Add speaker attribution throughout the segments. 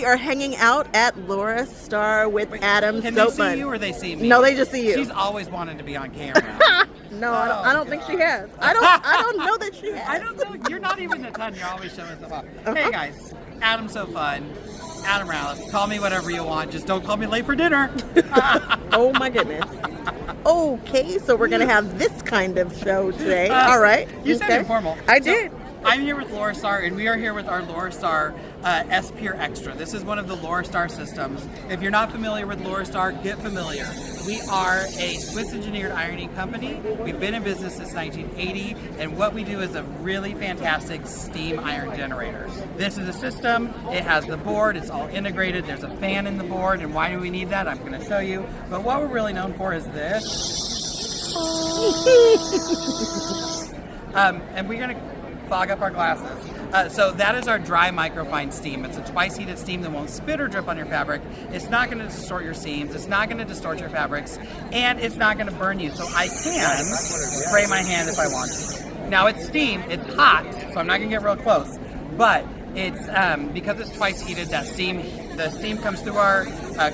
Speaker 1: we are hanging out at Laura Star with Adam
Speaker 2: Can
Speaker 1: Soapman.
Speaker 2: they see you or they see me?
Speaker 1: No, they just see you.
Speaker 2: She's always wanted to be on camera.
Speaker 1: No, I don't think she has. I don't know that she has.
Speaker 2: I don't know. You're not even a ton. You're always showing stuff off. Hey guys, Adam's so fun. Adam Ralph. Call me whatever you want. Just don't call me late for dinner.
Speaker 1: Oh my goodness. Okay, so we're gonna have this kind of show today. All right.
Speaker 2: You said informal.
Speaker 1: I did.
Speaker 2: I'm here with Laura Star, and we are here with our Laura Star S Pure Extra. This is one of the Laura Star systems. If you're not familiar with Laura Star, get familiar. We are a Swiss engineered ironing company. We've been in business since 1980, and what we do is a really fantastic steam iron generator. This is a system. It has the board. It's all integrated. There's a fan in the board, and why do we need that? I'm going to show you. But what we're really known for is this. And we're going to fog up our glasses. So that is our dry microfine steam. It's a twice heated steam that won't spit or drip on your fabric. It's not going to distort your seams. It's not going to distort your fabrics, and it's not going to burn you. So I can spray my hand if I want to. Now it's steam. It's hot, so I'm not going to get real close. But it's because it's twice heated. The steam comes through our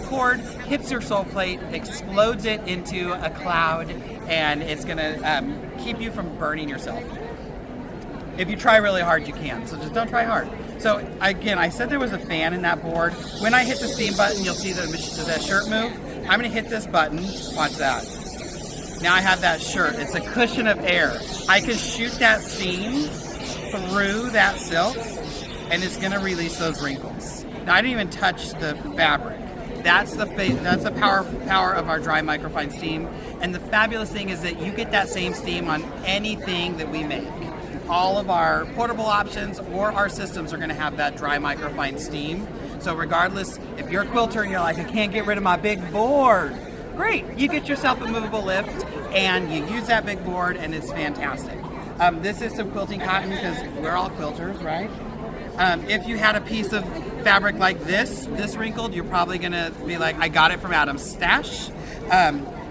Speaker 2: cord, hits your sole plate, explodes it into a cloud, and it's going to keep you from burning yourself. If you try really hard, you can. So just don't try hard. So again, I said there was a fan in that board. When I hit the steam button, you'll see the shirt move. I'm gonna hit this button. Watch that. Now I have that shirt. It's a cushion of air. I can shoot that steam through that silk, and it's gonna release those wrinkles. Now I didn't even touch the fabric. That's the power of our dry microfine steam. And the fabulous thing is that you get that same steam on anything that we make. All of our portable options or our systems are going to have that dry microfine steam. So regardless, if you're a quilter and you're like, I can't get rid of my big board, great. You get yourself a movable lift and you use that big board, and it's fantastic. This is some quilting cotton because we're all quilters, right? If you had a piece of fabric like this wrinkled, you're probably going to be like, I got it from Adam's stash.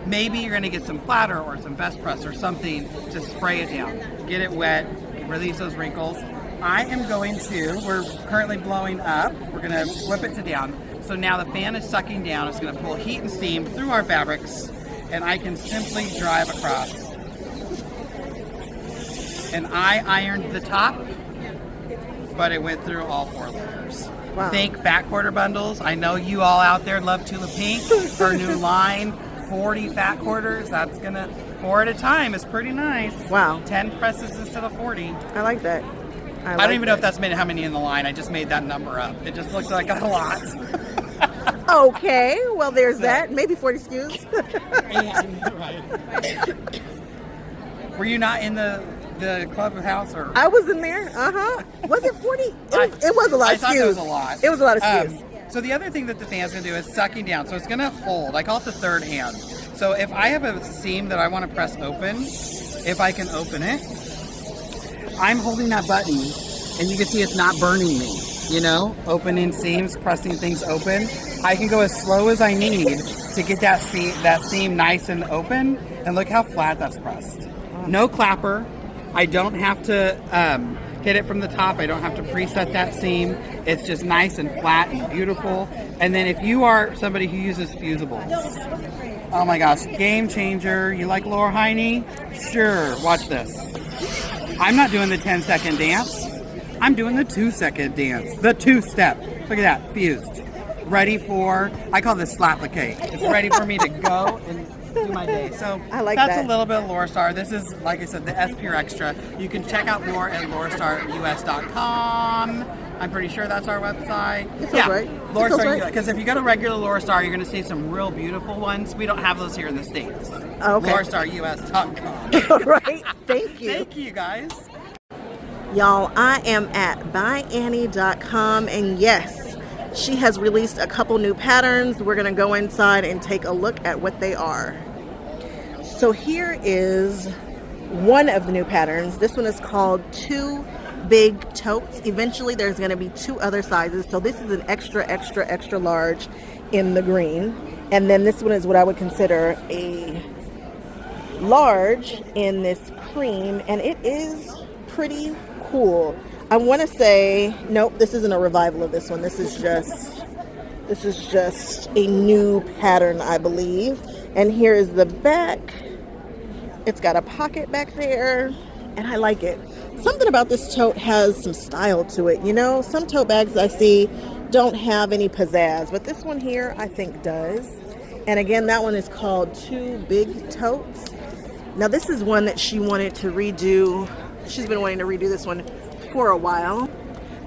Speaker 2: Maybe you're going to get some flatter or some best press or something to spray it down. Get it wet, release those wrinkles. We're currently blowing up. We're going to flip it to down. So now the fan is sucking down. It's going to pull heat and steam through our fabrics, and I can simply drive across. And I ironed the top, but it went through all 4 layers. Wow. Think fat quarter bundles. I know you all out there love Tula Pink, her new line. 40 fat quarters. That's gonna 4 at a time. It's pretty nice.
Speaker 1: Wow.
Speaker 2: 10 presses instead of 40.
Speaker 1: I like that.
Speaker 2: I don't even know if that's how many in the line. I just made that number up. It just looks like a lot.
Speaker 1: Okay, well there's that. Maybe 40 SKUs.
Speaker 2: Right. Were you not in the clubhouse or?
Speaker 1: I was in there. Was it 40? It was a lot of SKUs.
Speaker 2: I thought it was a lot.
Speaker 1: It was a lot of SKUs.
Speaker 2: So the other thing that the fan's going to do is sucking down. So it's going to hold. I call it the third hand. So if I have a seam that I want to press open, if I can open it, I'm holding that button, and you can see it's not burning me. You know, opening seams, pressing things open. I can go as slow as I need to get that seam nice and open. And look how flat that's pressed. No clapper. I don't have to hit it from the top. I don't have to preset that seam. It's just nice and flat and beautiful. And then if you are somebody who uses fusibles, oh my gosh, game changer. You like Laura Heine? Sure, watch this. I'm not doing the 10-second dance. I'm doing the 2-second dance. The 2-step. Look at that, fused. Ready for, I call this slap-a-cake. It's ready for me to go and do my day. So
Speaker 1: I like
Speaker 2: that's
Speaker 1: that.
Speaker 2: A little bit of Laura Star. This is, like I said, the S Pure Extra. You can check out more at laurastarus.com. I'm pretty sure that's our website.
Speaker 1: It's right.
Speaker 2: Laura Star, because if you go to regular Laura Star, you're going to see some real beautiful ones. We don't have those here in the States.
Speaker 1: Okay.
Speaker 2: laurastarus.com.
Speaker 1: Right. Thank you.
Speaker 2: Thank you, guys.
Speaker 1: Y'all, I am at byannie.com, and yes, she has released a couple new patterns. We're going to go inside and take a look at what they are. So here is one of the new patterns. This one is called 2 Big Totes. Eventually there's going to be 2 other sizes. So this is an extra large in the green. And then this one is what I would consider a large in this cream. And it is pretty cool. I want to say, nope, this isn't a revival of this one. This is just This is just a new pattern, I believe. And here is the back. It's got a pocket back there, and I like it. Something about this tote has some style to it, you know? Some tote bags I see don't have any pizzazz, but this one here I think does. And again, that one is called Two Big Totes. Now this is one that she wanted to redo. She's been wanting to redo this one for a while.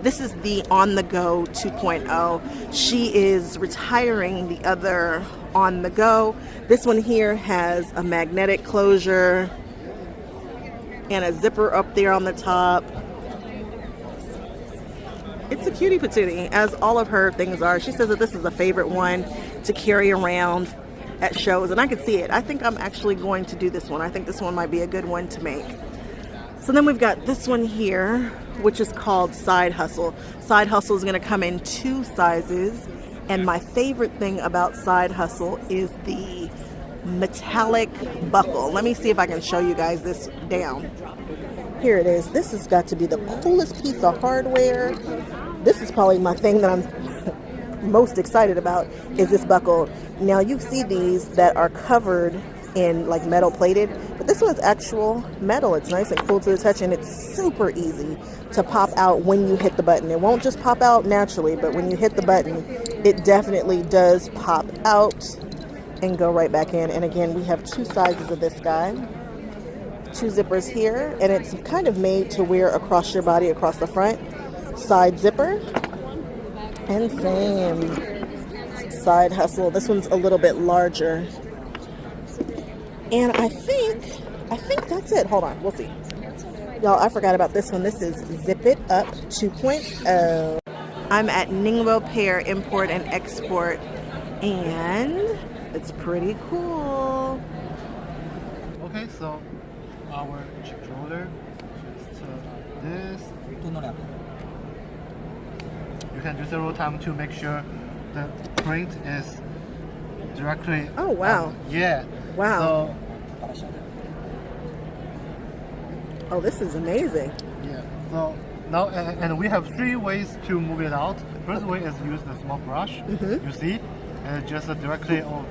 Speaker 1: This is the On The Go 2.0. She is retiring the other On The Go. This one here has a magnetic closure and a zipper up there on the top. It's a cutie patootie, as all of her things are. She says that this is a favorite one to carry around at shows, and I can see it. I think I'm actually going to do this one. I think this one might be a good one to make. So then we've got this one here, which is called Side Hustle. Side Hustle is going to come in 2 sizes, and my favorite thing about Side Hustle is the metallic buckle. Let me see if I can show you guys this down. Here it is. This has got to be the coolest piece of hardware. This is probably my thing that I'm most excited about, is this buckle. Now you see these that are covered in like metal plated, but this one's actual metal. It's nice and cool to the touch, and it's super easy to pop out when you hit the button. It won't just pop out naturally, but when you hit the button, it definitely does pop out and go right back in. And again, we have 2 sizes of this guy. 2 zippers here, and it's kind of made to wear across your body, across the front. Side zipper, and same Side Hustle. This one's a little bit larger, and I think that's it. Hold on, we'll see. Y'all, I forgot about this one. This is Zip It Up 2.0. I'm at Ningbo Pair Import and Export, and it's pretty cool.
Speaker 3: Okay, so our controller is this. You can do several times to make sure the print is directly.
Speaker 1: Oh wow!
Speaker 3: Yeah.
Speaker 1: Wow.
Speaker 3: So,
Speaker 1: oh, this is amazing.
Speaker 3: yeah. So now, and we have 3 ways to move it out. The first way is use the small brush. You see, and just directly on.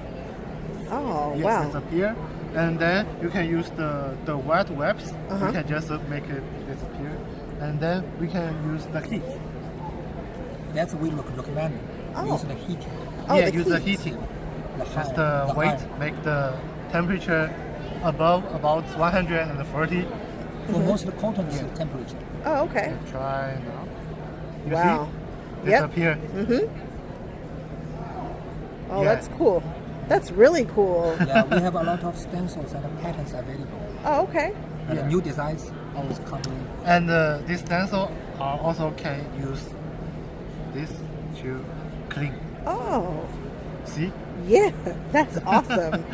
Speaker 1: Oh
Speaker 3: Yes,
Speaker 1: wow!
Speaker 3: disappear. And then you can use the wet webs. You can just make it disappear. And then we can use the heat.
Speaker 4: That's what we recommend.
Speaker 1: Oh.
Speaker 4: Use the heating.
Speaker 1: Oh,
Speaker 3: Yeah,
Speaker 1: the
Speaker 3: use the
Speaker 1: heat.
Speaker 3: heating.
Speaker 4: The
Speaker 3: Just
Speaker 4: high-
Speaker 3: the weight,
Speaker 4: high.
Speaker 3: make the temperature above about 140.
Speaker 4: For most of the cotton is the temperature.
Speaker 1: Oh, okay.
Speaker 3: Try now. You
Speaker 1: Wow.
Speaker 3: see?
Speaker 1: Yep.
Speaker 3: Disappear.
Speaker 1: Oh,
Speaker 3: Yeah.
Speaker 1: that's cool. That's really cool.
Speaker 4: Yeah, we have a lot of stencils and patterns available.
Speaker 1: Oh, okay.
Speaker 4: And
Speaker 3: Yeah.
Speaker 4: new designs always come in.
Speaker 3: And this stencil also can use this to clean.
Speaker 1: Oh,
Speaker 3: See?
Speaker 1: yeah. That's awesome.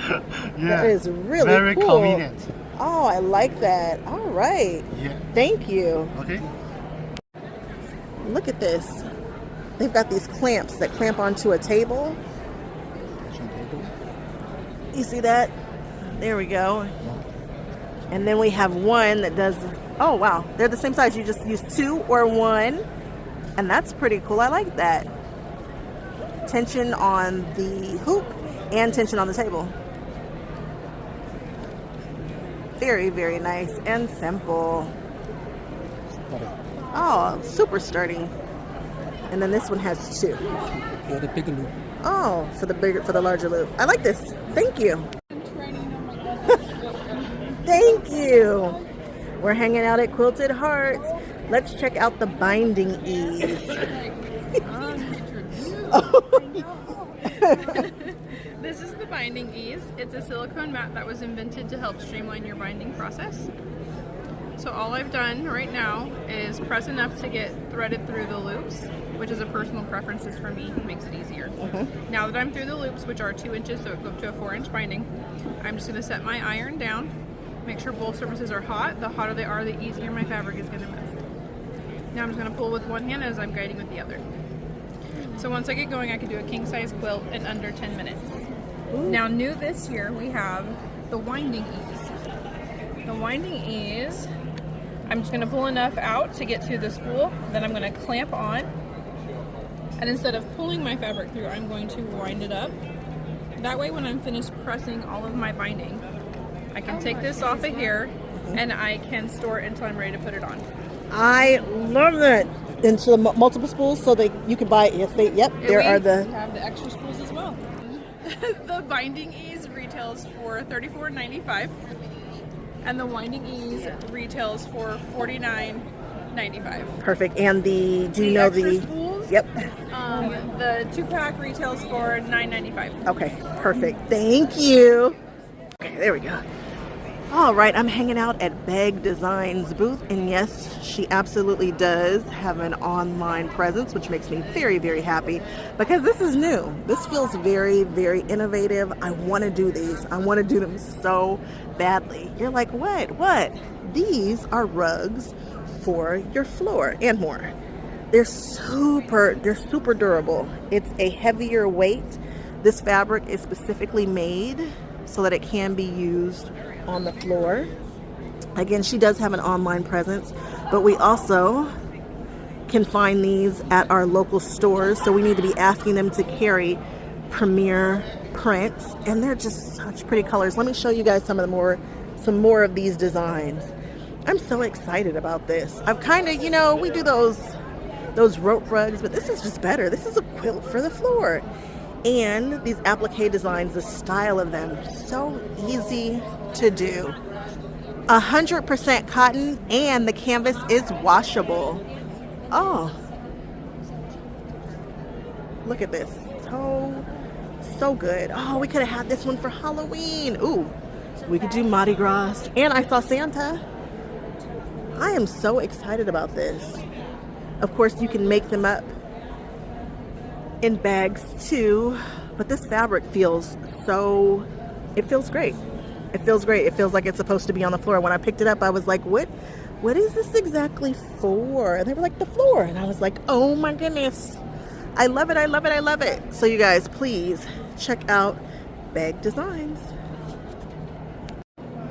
Speaker 3: Yeah.
Speaker 1: That is really
Speaker 3: very
Speaker 1: cool.
Speaker 3: convenient.
Speaker 1: Oh, I like that. All right.
Speaker 3: Yeah.
Speaker 1: Thank you.
Speaker 3: Okay.
Speaker 1: Look at this. They've got these clamps that clamp onto a table. You see that? There we go. And then we have one that does, oh wow, they're the same size. You just use 2 or 1. And that's pretty cool. I like that. Tension on the hoop and tension on the table. Very, very nice and simple. Oh, super sturdy. And then this one has 2.
Speaker 4: For the big loop.
Speaker 1: Oh, for the larger loop. I like this. Thank you. Thank you. We're hanging out at Quilted Hearts. Let's check out the binding ease.
Speaker 5: This is the binding ease. It's a silicone mat that was invented to help streamline your binding process. So all I've done right now is press enough to get threaded through the loops, which is a personal preference for me, it makes it easier. Now that I'm through the loops, which are 2 inches, so it goes up to a 4-inch binding, I'm just going to set my iron down, make sure both surfaces are hot. The hotter they are, the easier my fabric is going to move. Now I'm just going to pull with one hand as I'm guiding with the other. So once I get going, I can do a king size quilt in under 10 minutes. Now new this year, we have the winding ease. The winding ease, I'm just going to pull enough out to get to the spool, then I'm going to clamp on And instead of pulling my fabric through, I'm going to wind it up. That way when I'm finished pressing all of my binding, I can take this off of here and I can store it until I'm ready to put it on.
Speaker 1: I love it. And so multiple spools so that you can buy, yes, they, yep, there are the...
Speaker 5: We have the extra spools as well. The binding ease retails for $34.95 and the winding ease retails for $49.95.
Speaker 1: Perfect. And the, do you
Speaker 5: The
Speaker 1: know
Speaker 5: extra
Speaker 1: the...
Speaker 5: spools,
Speaker 1: Yep.
Speaker 5: the 2-pack retails for $9.95.
Speaker 1: Okay, perfect. Thank you. Okay, there we go. All right, I'm hanging out at BEHG Designs booth, and yes, she absolutely does have an online presence, which makes me very, very happy because this is new. This feels very, very innovative. I want to do these. I want to do them so badly. You're like, what? What? These are rugs for your floor and more. They're super durable. It's a heavier weight. This fabric is specifically made so that it can be used on the floor. Again, she does have an online presence, but we also can find these at our local stores, so we need to be asking them to carry premier prints, and they're just such pretty colors. Let me show you guys some more of these designs. I'm so excited about this. I've kind of, you know, we do those rope rugs, but this is just better. This is a quilt for the floor. And these applique designs, the style of them, so easy to do. 100% cotton, and the canvas is washable. Oh, look at this. So good. Oh, we could have had this one for Halloween. Ooh, we could do Mardi Gras. And I saw Santa. I am so excited about this. Of course, you can make them up in bags too, but this fabric feels it feels great. It feels great. It feels like it's supposed to be on the floor. When I picked it up, I was like, what is this exactly for? And they were like, the floor. And I was like, oh my goodness. I love it. I love it. I love it. So you guys, please check out BEHG Designs.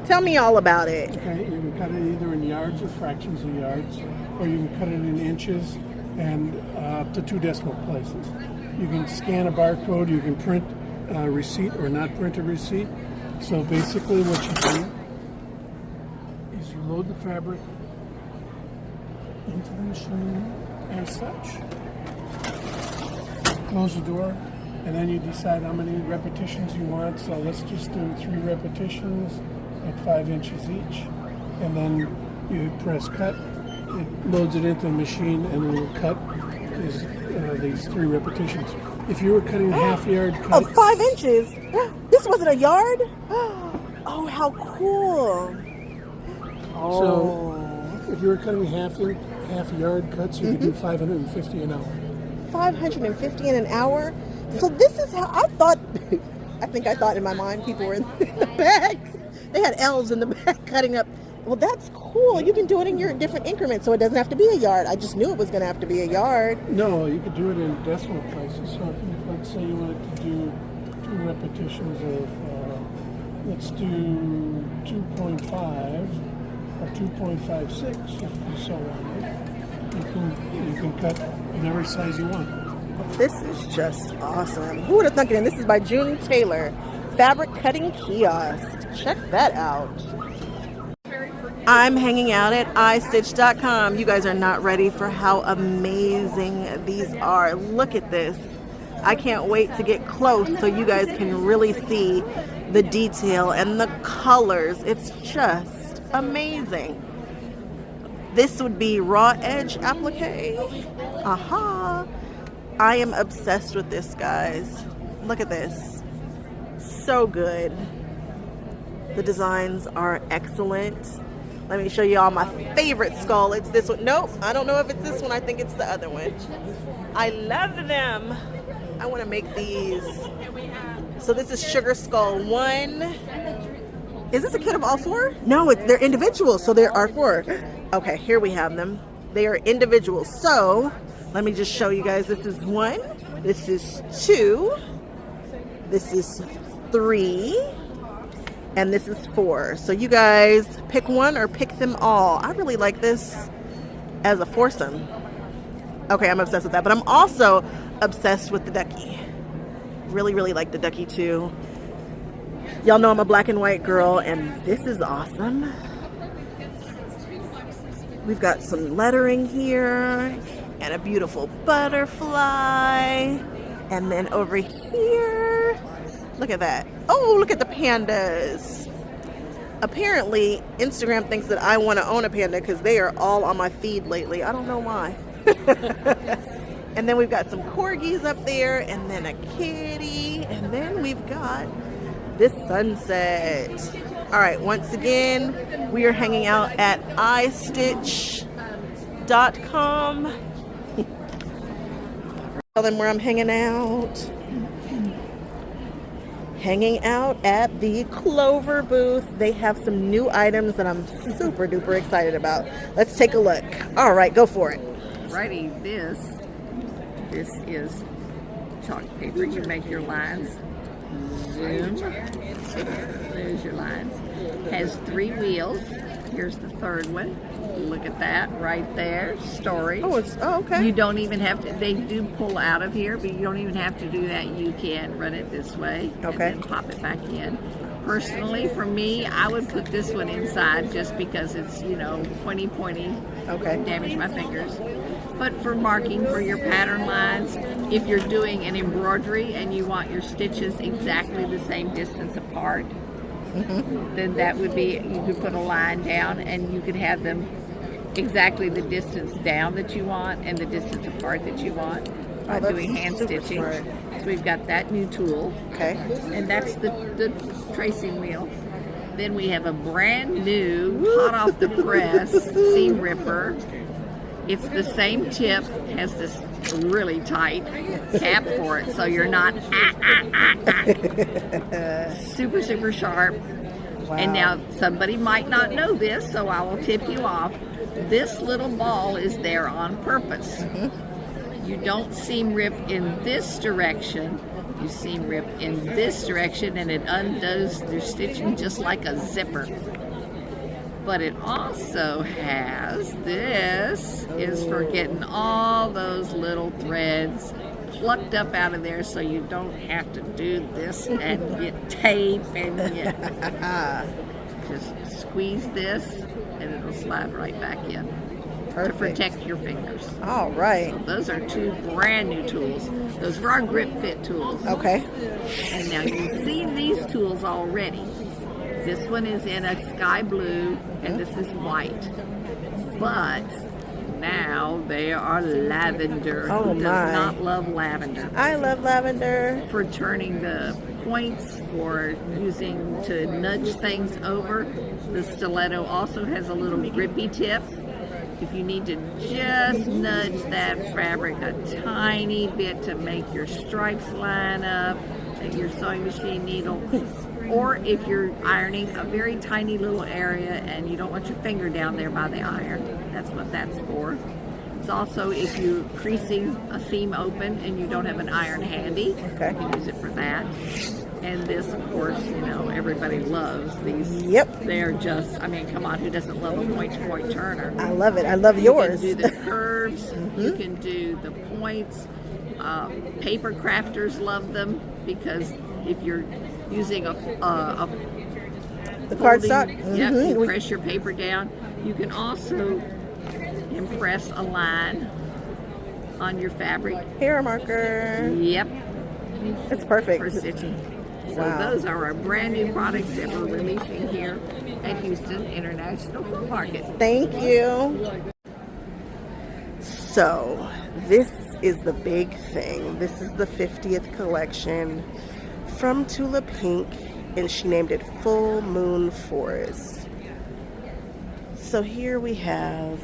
Speaker 1: Tell me all about it.
Speaker 6: Okay, you can cut it either in yards or fractions of yards, or you can cut it in inches and up to 2 decimal places. You can scan a barcode, you can print a receipt or not print a receipt. So basically what you do is you load the fabric into the machine as such, close the door, and then you decide how many repetitions you want. So let's just do 3 repetitions at 5 inches each, and then you press cut. It loads it into the machine and it will cut these 3 repetitions. If you were cutting half yard cuts...
Speaker 1: Oh, 5 inches? This wasn't a yard? Oh, how cool. Oh.
Speaker 6: So if you were cutting half yard cuts, you could do 550 an hour.
Speaker 1: 550 in an hour? So this is how I thought, I think I thought in my mind people were in the back. They had elves in the back cutting up. Well, that's cool. You can do it in your different increments, so it doesn't have to be a yard. I just knew it was going to have to be a yard.
Speaker 6: No, you could do it in decimal places. So if you, let's say you wanted to do 2 repetitions of, let's do 2.5 or 2.56, if you so wanted. You can cut in every size you want.
Speaker 1: This is just awesome. Who would have thunk it? And this is by June Tailor, Fabric Cutting Kiosk. Check that out. I'm hanging out at iStitch.com. You guys are not ready for how amazing these are. Look at this. I can't wait to get close so you guys can really see the detail and the colors. It's just amazing. This would be raw edge applique. Aha. I am obsessed with this, guys. Look at this. So good. The designs are excellent. Let me show you all my favorite skull. It's this one. Nope, I don't know if it's this one. I think it's the other one. I love them. I want to make these. So this is Sugar Skull 1. Is this a kit of all 4? No, they're individual, so there are 4. Okay, here we have them. They are individual. So let me just show you guys. This is 1. This is 2. This is 3. And this is 4. So you guys pick one or pick them all. I really like this as a foursome. Okay, I'm obsessed with that. But I'm also obsessed with the ducky. Really, really like the ducky too. Y'all know I'm a black and white girl, and this is awesome. We've got some lettering here and a beautiful butterfly. And then over here, look at that. Oh, look at the pandas. Apparently, Instagram thinks that I want to own a panda because they are all on my feed lately. I don't know why. And then we've got some corgis up there, and then a kitty, and then we've got this sunset. All right, once again, we are hanging out at iStitch.com. Tell them where I'm hanging out. Hanging out at the Clover booth. They have some new items that I'm super duper excited about. Let's take a look. All right, go for it.
Speaker 7: Righty, this is chalk paper. You make your lines. Zoom. There's your lines. Has 3 wheels. Here's the third one. Look at that right there. Storage.
Speaker 1: Oh, okay.
Speaker 7: You don't even have to. They do pull out of here, but you don't even have to do that. You can run it this way.
Speaker 1: Okay.
Speaker 7: And then pop it back in. Personally, for me, I would put this one inside just because it's, pointy.
Speaker 1: Okay.
Speaker 7: Damage my fingers. But for marking for your pattern lines, if you're doing an embroidery and you want your stitches exactly the same distance apart, then that would be, you could put a line down and you could have them exactly the distance down that you want and the distance apart that you want by doing hand stitching.
Speaker 1: Smart.
Speaker 7: So we've got that new tool.
Speaker 1: Okay.
Speaker 7: And that's the tracing wheel. Then we have a brand new, hot off the press, seam ripper. It's the same tip, has this really tight cap for it, so you're not super, super sharp.
Speaker 1: Wow.
Speaker 7: And now somebody might not know this, so I will tip you off. This little ball is there on purpose. You don't seam rip in this direction. You seam rip in this direction, and it undoes your stitching just like a zipper. But it also has this, is for getting all those little threads plucked up out of there so you don't have to do this and get tape and just squeeze this and it'll slide right back in.
Speaker 1: Perfect.
Speaker 7: To protect your fingers.
Speaker 1: All right.
Speaker 7: Those are 2 brand new tools. Those are our grip fit tools.
Speaker 1: Okay.
Speaker 7: And now you've seen these tools already. This one is in a sky blue and this is white. But now they are lavender.
Speaker 1: Oh,
Speaker 7: Who does
Speaker 1: my.
Speaker 7: not love lavender?
Speaker 1: I love lavender.
Speaker 7: For turning the points, for using to nudge things over. The stiletto also has a little grippy tip. If you need to just nudge that fabric a tiny bit to make your stripes line up and your sewing machine needle, or if you're ironing a very tiny little area and you don't want your finger down there by the iron, that's what that's for. It's also if you're creasing a seam open and you don't have an iron handy,
Speaker 1: Okay.
Speaker 7: you can use it for that. And this, of course, everybody loves these.
Speaker 1: Yep.
Speaker 7: They're just, come on, who doesn't love a point-to-point turner?
Speaker 1: I love it. I love yours.
Speaker 7: You can do the curves. You can do the points. Paper crafters love them because if you're using
Speaker 1: the
Speaker 7: folding,
Speaker 1: cardstock.
Speaker 7: you press your paper down. You can also impress a line on your fabric.
Speaker 1: Hair marker.
Speaker 7: Yep.
Speaker 1: It's perfect.
Speaker 7: For stitching. So
Speaker 1: Wow.
Speaker 7: those are our brand new products that we're releasing here at Houston International Quilt Market.
Speaker 1: Thank you. So this is the big thing. This is the 50th collection from Tula Pink, and she named it Full Moon Forest. So here we have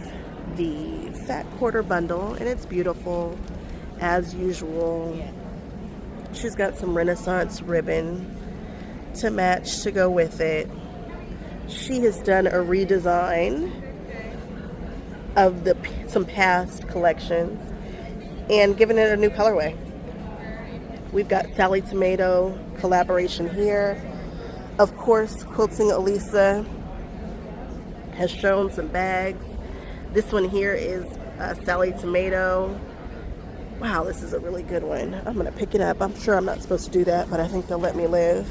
Speaker 1: the fat quarter bundle, and it's beautiful as usual. She's got some Renaissance ribbon to match to go with it. She has done a redesign of some past collections and given it a new colorway. We've got Sally Tomato collaboration here. Of course, Quilting Elisa has shown some bags. This one here is Sally Tomato. Wow, this is a really good one. I'm gonna pick it up. I'm sure I'm not supposed to do that, but I think they'll let me live.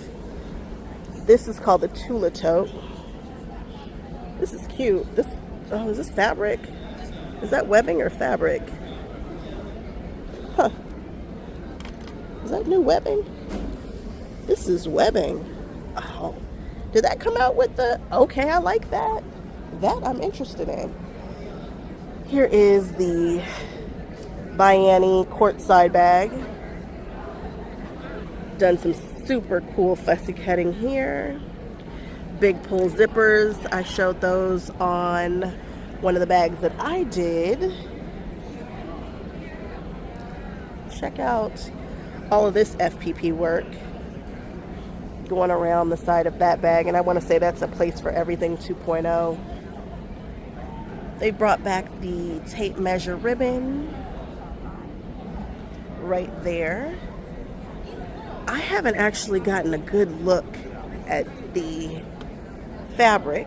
Speaker 1: This is called the Tula tote. This is cute. Oh, is this fabric? Is that webbing or fabric? Huh. Is that new webbing? This is webbing. Oh, did that come out with the, okay, I like that. That I'm interested in. Here is the By Annie quart side bag. Done some super cool fussy cutting here. Big pull zippers. I showed those on one of the bags that I did. Check out all of this FPP work going around the side of that bag, and I want to say that's a place for everything 2.0. They brought back the tape measure ribbon right there. I haven't actually gotten a good look at the fabric,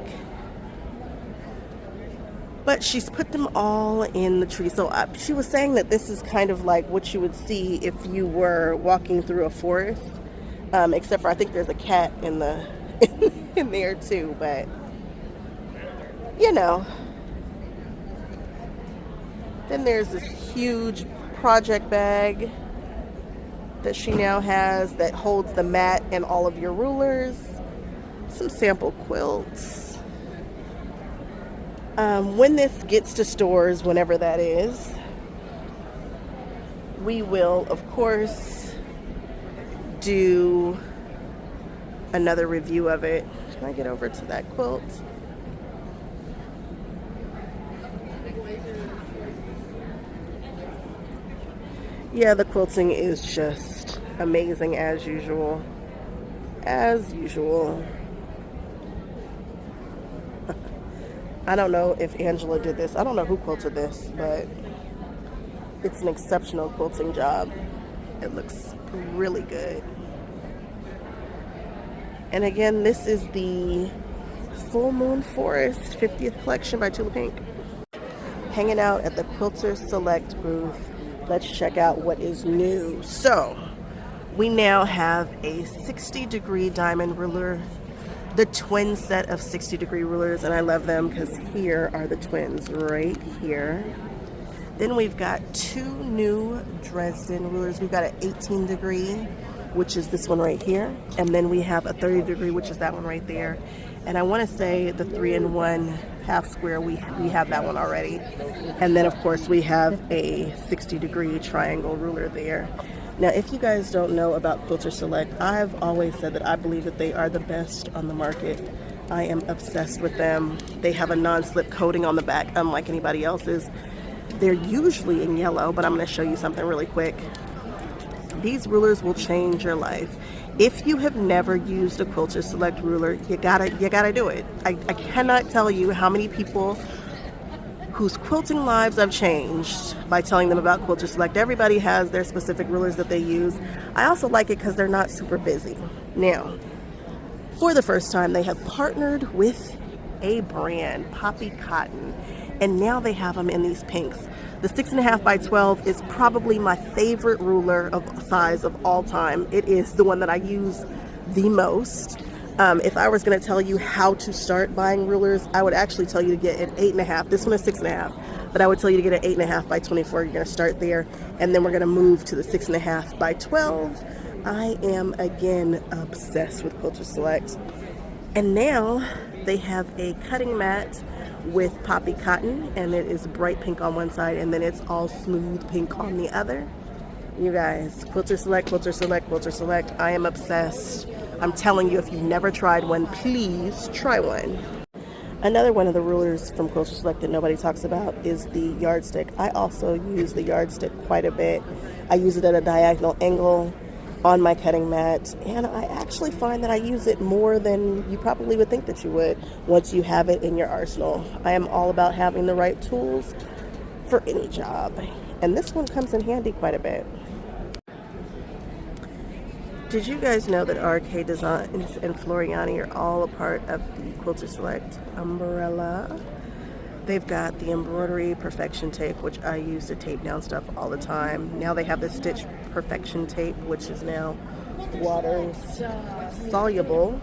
Speaker 1: but she's put them all in the tree. So she was saying that this is kind of like what you would see if you were walking through a forest, except for I think there's a cat in the in there too, but you know. Then there's this huge project bag that she now has that holds the mat and all of your rulers. Some sample quilts. When this gets to stores, whenever that is, we will, of course, do another review of it. Can I get over to that quilt? Yeah, the quilting is just amazing as usual. As usual. I don't know if Angela did this. I don't know who quilted this, but it's an exceptional quilting job. It looks really good. And again, this is the Full Moon Forest 50th collection by Tula Pink. Hanging out at the Quilters Select booth. Let's check out what is new. So, we now have a 60-degree diamond ruler, the twin set of 60-degree rulers, and I love them because here are the twins right here. Then we've got two new Dresden rulers. We've got an 18-degree, which is this one right here, and then we have a 30-degree, which is that one right there. And I want to say the 3-in-1 half square, we have that one already. And then of course we have a 60-degree triangle ruler there. Now, if you guys don't know about Quilters Select, I've always said that I believe that they are the best on the market. I am obsessed with them. They have a non-slip coating on the back, unlike anybody else's. They're usually in yellow, but I'm going to show you something really quick. These rulers will change your life. If you have never used a Quilters Select ruler, you gotta do it. I cannot tell you how many people whose quilting lives I've changed by telling them about Quilters Select. Everybody has their specific rulers that they use. I also like it because they're not super busy. Now, for the first time, they have partnered with a brand, Poppy Cotton, and now they have them in these pinks. The 6.5 by 12 is probably my favorite ruler of size of all time. It is the one that I use the most. If I was going to tell you how to start buying rulers, I would actually tell you to get an 8.5. This one is 6.5, but I would tell you to get an 8.5 by 24. You're going to start there, and then we're going to move to the 6.5 by 12. I am again obsessed with Quilters Select, and now they have a cutting mat with Poppy Cotton, and it is bright pink on one side, and then it's all smooth pink on the other. You guys, Quilters Select, Quilters Select, Quilters Select. I am obsessed. I'm telling you, if you've never tried one, please try one. Another one of the rulers from Quilters Select that nobody talks about is the yardstick. I also use the yardstick quite a bit. I use it at a diagonal angle on my cutting mat, and I actually find that I use it more than you probably would think that you would once you have it in your arsenal. I am all about having the right tools for any job, and this one comes in handy quite a bit. Did you guys know that RK Designs and Floriani are all a part of the Quilters Select umbrella? They've got the embroidery perfection tape, which I use to tape down stuff all the time. Now they have the stitch perfection tape, which is now water soluble.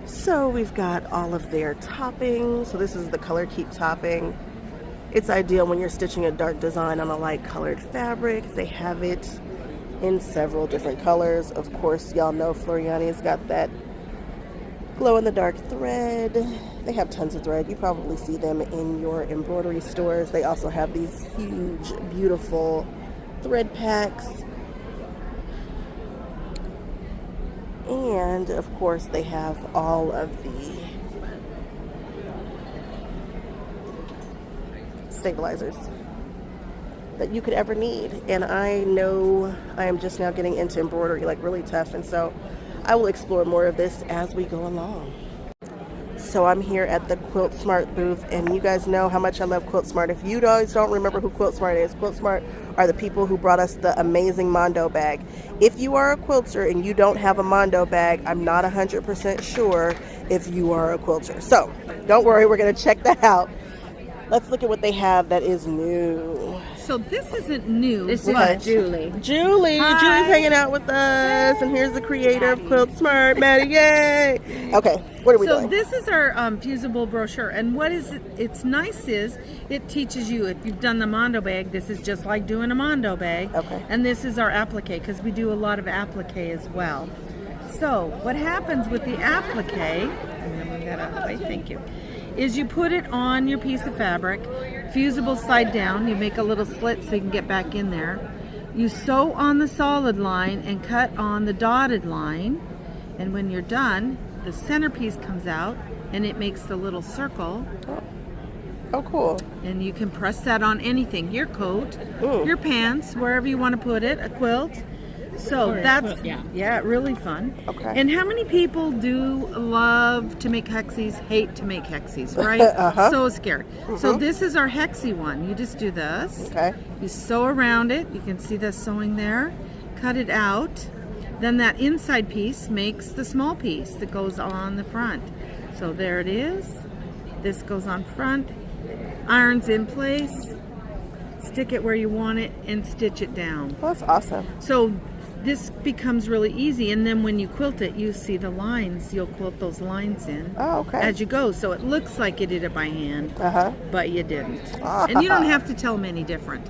Speaker 1: So we've got all of their toppings. So this is the color keep topping. It's ideal when you're stitching a dark design on a light colored fabric. They have it in several different colors. Of course, y'all know Floriani's got that glow in the dark thread. They have tons of thread. You probably see them in your embroidery stores. They also have these huge, beautiful thread packs. And of course, they have all of the stabilizers that you could ever need. And I know I am just now getting into embroidery like really tough, and so I will explore more of this as we go along. So I'm here at the Quilt Smart booth, and you guys know how much I love Quilt Smart. If you guys don't remember who Quilt Smart is, Quilt Smart are the people who brought us the amazing Mondo bag. If you are a quilter and you don't have a Mondo bag, I'm not 100% sure if you are a quilter. So don't worry, we're going to check that out. Let's look at what they have that is new.
Speaker 7: So this isn't new.
Speaker 1: This is
Speaker 7: Julie.
Speaker 1: Julie.
Speaker 7: Hi.
Speaker 1: Julie's hanging out with us. And here's the creator of Quilt Smart, Maddie. Yay! Okay, what are we doing?
Speaker 8: So this is our fusible brochure, and what is it's nice is it teaches you, if you've done the Mondo bag, this is just like doing a Mondo bag.
Speaker 1: Okay.
Speaker 8: And this is our applique, because we do a lot of applique as well. So what happens with the applique, I'm gonna move that out of the way, thank you, is you put it on your piece of fabric, fusible side down, you make a little slit so you can get back in there. You sew on the solid line and cut on the dotted line, and when you're done, the centerpiece comes out and it makes the little circle.
Speaker 1: Oh, cool.
Speaker 8: And you can press that on anything, your coat, your pants, wherever you want to put it, a quilt. So that's, yeah, really fun.
Speaker 1: Okay.
Speaker 8: And how many people do love to make hexies, hate to make hexies, right? So scared. So this is our hexie one. You just do this.
Speaker 1: Okay.
Speaker 8: You sew around it. You can see the sewing there. Cut it out. Then that inside piece makes the small piece that goes on the front. So there it is. This goes on front. Irons in place. Stick it where you want it and stitch it down.
Speaker 1: Well, that's awesome.
Speaker 8: So this becomes really easy, and then when you quilt it, you see the lines. You'll quilt those lines in as you go, so it looks like you did it by hand, but you didn't. And you don't have to tell them any different.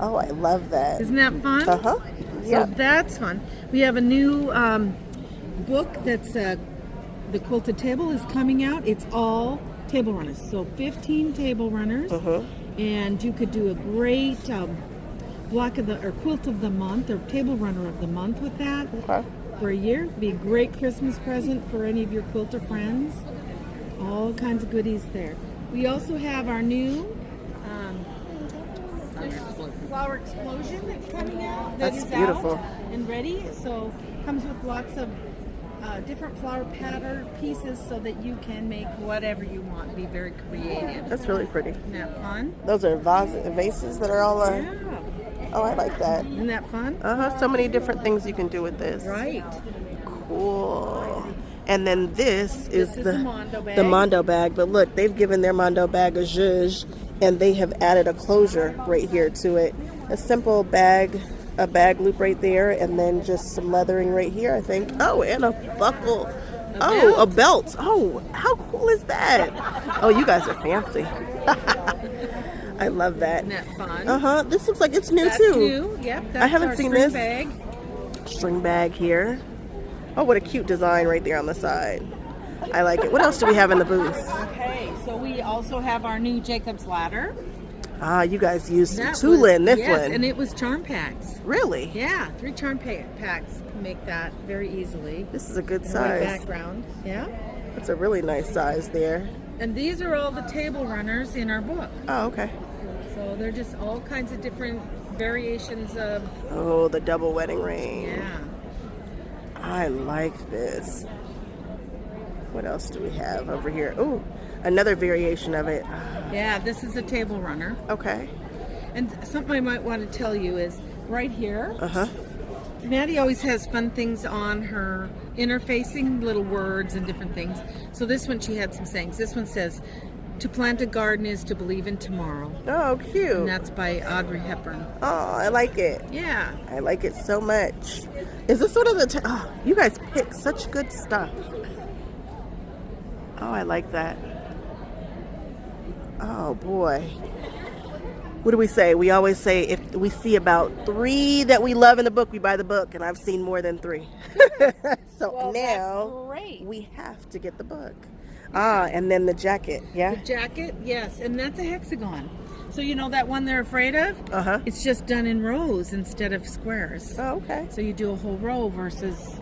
Speaker 1: Oh, I love that.
Speaker 8: Isn't that fun?
Speaker 1: Yeah.
Speaker 8: So that's fun. We have a new book that's the Quilted Table is coming out. It's all table runners, so 15 table runners, and you could do a great block of the, or quilt of the month, or table runner of the month with that for a year. Be a great Christmas present for any of your quilter friends. All kinds of goodies there. We also have our new flower explosion that's coming out.
Speaker 1: That's
Speaker 8: is
Speaker 1: beautiful.
Speaker 8: Out and ready. So comes with lots of different flower pattern pieces so that you can make whatever you want. Be very creative.
Speaker 1: That's really pretty.
Speaker 8: Isn't that fun?
Speaker 1: Those are vases that are all oh, I like that.
Speaker 8: Isn't that fun?
Speaker 1: So many different things you can do with this.
Speaker 8: Right.
Speaker 1: Cool. And then this is
Speaker 8: the Mondo bag.
Speaker 1: The Mondo bag. But look, they've given their Mondo bag a zhuzh, and they have added a closure right here to it. A simple bag, a bag loop right there, and then just some leathering right here, I think. Oh, and a buckle. A belt. Oh, how cool is that? Oh, you guys are fancy. I love that.
Speaker 8: Isn't that fun?
Speaker 1: This looks like it's new
Speaker 8: That's
Speaker 1: too.
Speaker 8: New. Yep. That's
Speaker 1: I haven't
Speaker 8: our
Speaker 1: seen
Speaker 8: string
Speaker 1: this.
Speaker 8: Bag.
Speaker 1: String bag here. Oh, what a cute design right there on the side. I like it. What else do we have in the booth?
Speaker 8: Okay, so we also have our new Jacob's ladder.
Speaker 1: You guys used some Tula in this one.
Speaker 8: Yes, and it was charm packs.
Speaker 1: Really?
Speaker 8: Yeah, 3 charm packs make that very easily.
Speaker 1: This is a good
Speaker 8: White
Speaker 1: size.
Speaker 8: background. Yeah.
Speaker 1: That's a really nice size there.
Speaker 8: And these are all the table runners in our book.
Speaker 1: Oh, okay.
Speaker 8: So they're just all kinds of different variations of.
Speaker 1: Oh, the double wedding ring.
Speaker 8: Yeah.
Speaker 1: I like this. What else do we have over here? Oh, another variation of it.
Speaker 8: Yeah, this is a table runner.
Speaker 1: Okay.
Speaker 8: And something I might want to tell you is right here. Maddie always has fun things on her interfacing, little words and different things. So this one, she had some sayings. This one says, "To plant a garden is to believe in tomorrow."
Speaker 1: Oh, cute.
Speaker 8: And that's by Audrey Hepburn.
Speaker 1: Oh, I like it.
Speaker 8: Yeah.
Speaker 1: I like it so much. Is this sort of the oh, you guys pick such good stuff. Oh, I like that. Oh boy. What do we say? We always say if we see about 3 that we love in the book, we buy the book, and I've seen more than 3. So
Speaker 7: Well,
Speaker 5: that's
Speaker 1: now
Speaker 5: great.
Speaker 1: we have to get the book. Ah, and then the jacket, yeah?
Speaker 8: The jacket, yes, and that's a hexagon. So you know that one they're afraid of?
Speaker 1: Uh-huh.
Speaker 8: It's just done in rows instead of squares.
Speaker 1: Oh, okay.
Speaker 8: So you do a whole row versus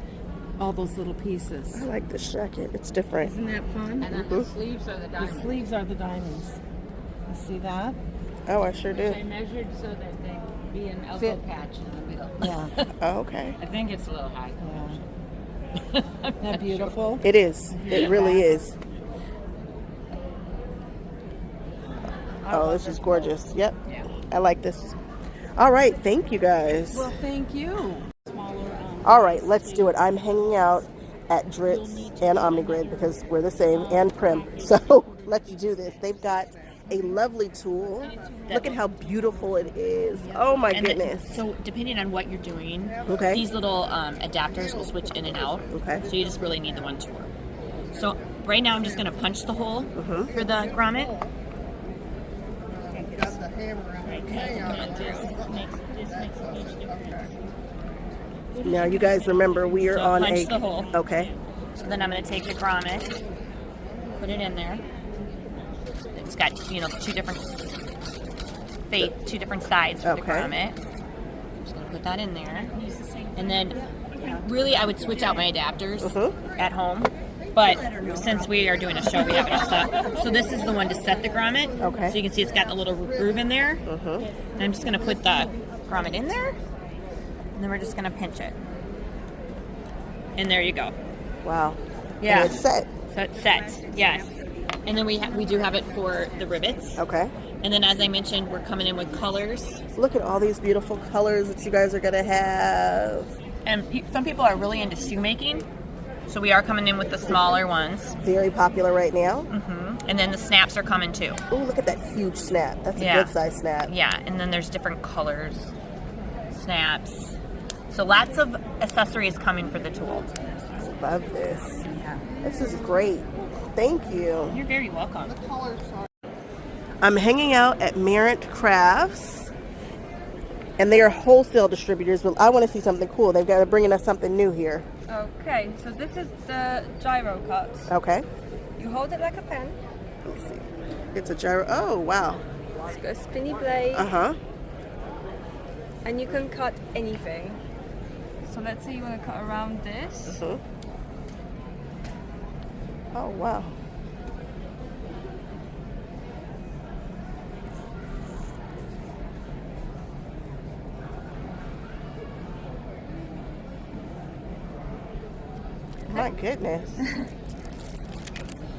Speaker 8: all those little
Speaker 1: I
Speaker 8: pieces.
Speaker 1: like this jacket. It's different.
Speaker 8: Isn't that fun?
Speaker 5: And then the sleeves are the
Speaker 8: The
Speaker 5: diamonds.
Speaker 8: sleeves are the diamonds. You see that?
Speaker 1: Oh, I sure do.
Speaker 5: I measured so that they'd be an elbow
Speaker 8: Fit.
Speaker 5: patch in the middle.
Speaker 8: Yeah.
Speaker 1: Oh, okay.
Speaker 5: I think it's a little high.
Speaker 8: Isn't that beautiful?
Speaker 1: It is. It really is. Oh, this is gorgeous. Yep.
Speaker 5: Yeah.
Speaker 1: I like this. All right. Thank you guys.
Speaker 8: Well, thank you.
Speaker 1: All right. Let's do it. I'm hanging out at Dritz and OmniGrid because we're the same, and Prim. So let's do this. They've got a lovely tool. Look at how beautiful it is. Oh my goodness.
Speaker 9: So depending on what you're doing,
Speaker 1: Okay.
Speaker 9: these little adapters will switch in and out.
Speaker 1: Okay.
Speaker 9: So you just really need the one tool. So right now I'm just going to punch the hole for the grommet. This makes a huge difference.
Speaker 1: Now you guys remember we are
Speaker 9: So
Speaker 1: on
Speaker 9: punch
Speaker 1: a.
Speaker 9: the hole.
Speaker 1: Okay.
Speaker 9: So then I'm going to take the grommet, put it in there. It's got, two different sides for the
Speaker 1: Okay.
Speaker 9: grommet. I'm just going to put that in there. And then really I would switch out my adapters at home. But since we are doing a show, we have it all set up. So this is the one to set the grommet.
Speaker 1: Okay.
Speaker 9: So you can see it's got a little groove in there. And I'm just going to put the grommet in there. And then we're just going to pinch it. And there you go.
Speaker 1: Wow.
Speaker 9: Yeah.
Speaker 1: And it's set.
Speaker 9: So it's set, yes. And then we do have it for the rivets.
Speaker 1: Okay.
Speaker 9: And then as I mentioned, we're coming in with colors.
Speaker 1: Look at all these beautiful colors that you guys are gonna have.
Speaker 9: And some people are really into shoemaking. So we are coming in with the smaller ones.
Speaker 1: Very popular right now.
Speaker 9: And then the snaps are coming too.
Speaker 1: Oh, look at that huge snap. That's a
Speaker 9: Yeah.
Speaker 1: good size snap.
Speaker 9: Yeah, and then there's different colors, snaps. So lots of accessories coming for the tool.
Speaker 1: Love this. This is great. Thank you.
Speaker 9: You're very welcome.
Speaker 1: I'm hanging out at Marent Crafts, and they are wholesale distributors, but I want to see something cool. They've got to bringing us something new here.
Speaker 10: Okay, so this is the gyro cut.
Speaker 1: Okay.
Speaker 10: You hold it like a pen.
Speaker 1: Let me see. It's a gyro. Oh, wow.
Speaker 10: It's got a spinny blade,
Speaker 1: Uh-huh.
Speaker 10: and you can cut anything. So let's say you want to cut around this.
Speaker 1: Oh, wow. My goodness.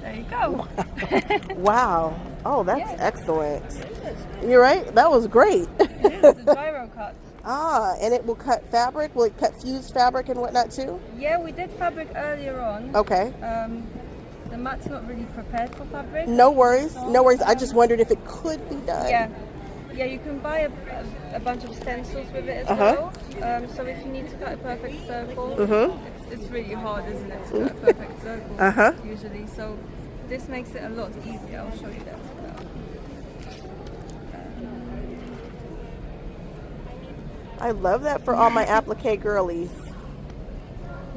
Speaker 10: There you go.
Speaker 1: Wow. Oh, that's excellent. You're right. That was great.
Speaker 10: It's the gyro cut.
Speaker 1: Ah, and it will cut fabric? Will it cut fused fabric and whatnot too?
Speaker 10: Yeah, we did fabric earlier on.
Speaker 1: Okay.
Speaker 10: The mat's not really prepared for fabric.
Speaker 1: No worries. No worries. I just wondered if it could be done.
Speaker 10: Yeah. Yeah, you can buy a bunch of stencils with it as well. So if you need to cut a perfect circle, it's really hard, isn't it, to cut a perfect circle usually. So this makes it a lot easier. I'll show you that.
Speaker 1: I love that for all my applique girlies.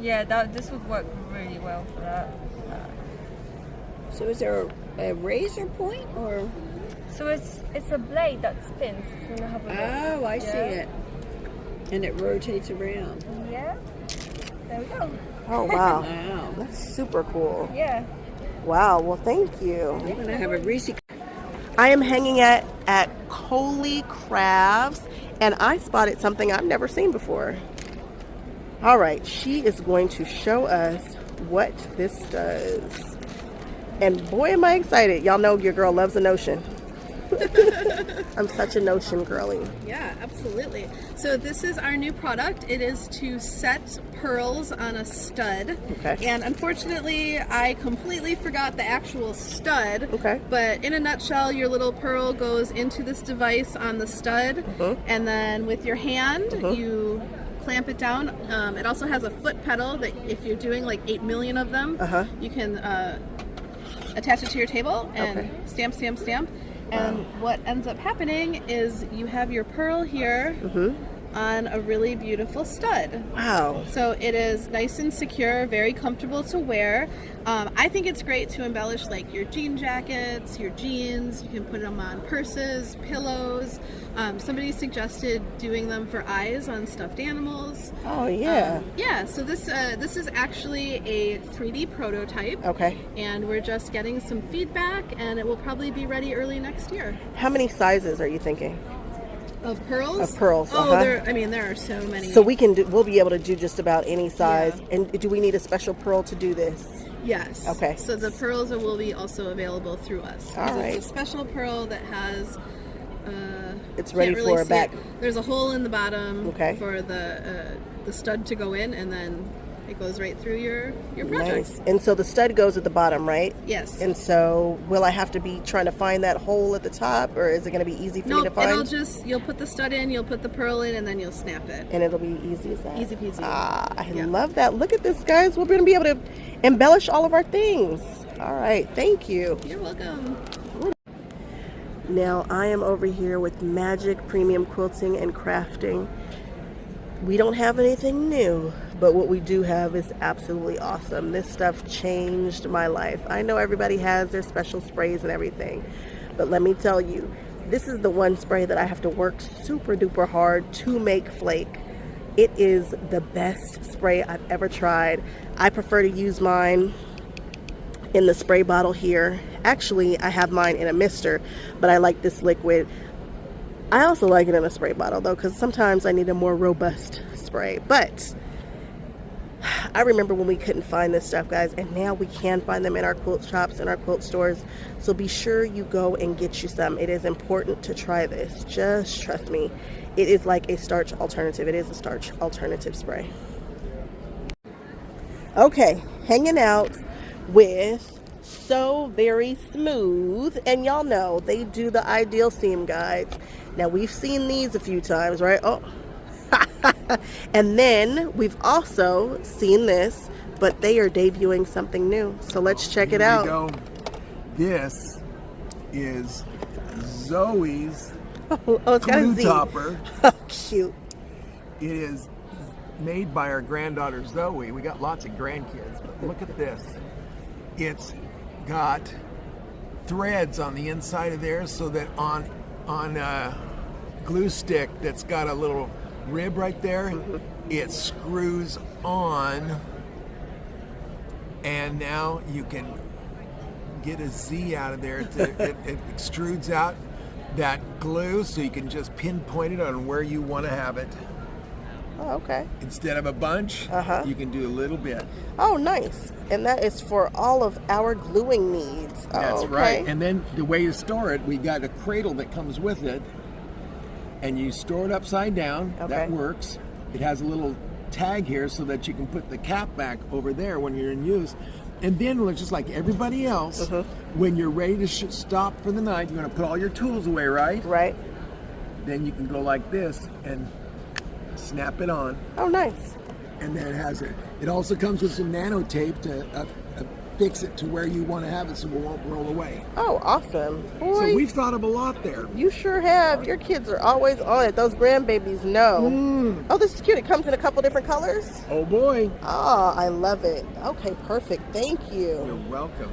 Speaker 10: Yeah, this would work really well for that.
Speaker 7: So is there a razor point or?
Speaker 10: So it's a blade that spins. If you wanna have a look.
Speaker 7: Oh, I see it. And it rotates around.
Speaker 10: Yeah. There we go.
Speaker 1: Oh, wow.
Speaker 7: Wow.
Speaker 1: That's super cool.
Speaker 10: Yeah.
Speaker 1: Wow. Well, thank you.
Speaker 7: I'm going to have a Reese.
Speaker 1: I am hanging at Coley Crafts, and I spotted something I've never seen before. All right. She is going to show us what this does. And boy, am I excited. Y'all know your girl loves the notion. I'm such a notion girly.
Speaker 5: Yeah, absolutely. So this is our new product. It is to set pearls on a stud.
Speaker 1: Okay.
Speaker 5: And unfortunately, I completely forgot the actual stud.
Speaker 1: Okay.
Speaker 5: But in a nutshell, your little pearl goes into this device on the stud, and then with your hand, you clamp it down. It also has a foot pedal that if you're doing like 8 million of them, you can attach it to your table and stamp, stamp, stamp. And what ends up happening is you have your pearl here on a really beautiful stud.
Speaker 1: Wow.
Speaker 5: So it is nice and secure, very comfortable to wear. I think it's great to embellish like your jean jackets, your jeans. You can put them on purses, pillows. Somebody suggested doing them for eyes on stuffed animals.
Speaker 1: Oh yeah.
Speaker 5: Yeah, so this is actually a 3D prototype.
Speaker 1: Okay.
Speaker 5: And we're just getting some feedback, and it will probably be ready early next year.
Speaker 1: How many sizes are you thinking?
Speaker 5: Of pearls?
Speaker 1: Of pearls.
Speaker 5: Oh, there are so many.
Speaker 1: So we'll be able to do just about any size. Yeah. And do we need a special pearl to do this?
Speaker 5: Yes.
Speaker 1: Okay.
Speaker 5: So the pearls will be also available through us.
Speaker 1: All right.
Speaker 5: It's a special pearl that has.
Speaker 1: It's ready for a back.
Speaker 5: There's a hole in the bottom
Speaker 1: for
Speaker 5: the stud to go in, and then it goes right through your project.
Speaker 1: Nice. And so the stud goes at the bottom, right?
Speaker 5: Yes.
Speaker 1: And so will I have to be trying to find that hole at the top, or is it going to be easy for me to find?
Speaker 5: You'll put the stud in, you'll put the pearl in, and then you'll snap it.
Speaker 1: And it'll be easy as that.
Speaker 5: Easy peasy.
Speaker 1: I love that. Look at this, guys. We're going to be able to embellish all of our things. All right. Thank you.
Speaker 5: You're welcome.
Speaker 1: Now I am over here with Magic Premium Quilting and Crafting. We don't have anything new, but what we do have is absolutely awesome. This stuff changed my life. I know everybody has their special sprays and everything, but let me tell you, this is the one spray that I have to work super duper hard to make flake. It is the best spray I've ever tried. I prefer to use mine in the spray bottle here. Actually, I have mine in a mister, but I like this liquid. I also like it in a spray bottle though, because sometimes I need a more robust spray. But I remember when we couldn't find this stuff, guys, and now we can find them in our quilt shops and our quilt stores. So be sure you go and get you some. It is important to try this. Just trust me. It is like a starch alternative. It is a starch alternative spray. Okay, hanging out with So Very Smooth, and y'all know they do the ideal seam guides. Now we've seen these a few times, right? Oh, and then we've also seen this, but they are debuting something new. So let's check it out.
Speaker 11: Go. This is Zoe's glue topper.
Speaker 1: Oh, cute.
Speaker 11: It is made by our granddaughter Zoe. We got lots of grandkids, but look at this. It's got threads on the inside of there, so that on a glue stick that's got a little rib right there, it screws on, and now you can get a Z out of there. It extrudes out that glue, so you can just pinpoint it on where you want to have it.
Speaker 1: Oh, okay.
Speaker 11: Instead of a bunch, you can do a little bit.
Speaker 1: Oh, nice. And that is for all of our gluing needs.
Speaker 11: That's right. And then the way you store it, we got a cradle that comes with it, and you store it upside down.
Speaker 1: Okay.
Speaker 11: That works. It has a little tag here so that you can put the cap back over there when you're in use. And then, just like everybody else, when you're ready to stop for the night, you're going to put all your tools away, right?
Speaker 1: Right.
Speaker 11: Then you can go like this and snap it on.
Speaker 1: Oh, nice.
Speaker 11: And then it also comes with some nano tape to fix it to where you want to have it so it won't roll away.
Speaker 1: Oh, awesome. Boy,
Speaker 11: so we've thought of a lot there.
Speaker 1: You sure have. Your kids are always on it. Those grandbabies know. Oh, this is cute. It comes in a couple different colors.
Speaker 11: Oh, boy.
Speaker 1: Oh, I love it. Okay, perfect. Thank you.
Speaker 11: You're welcome.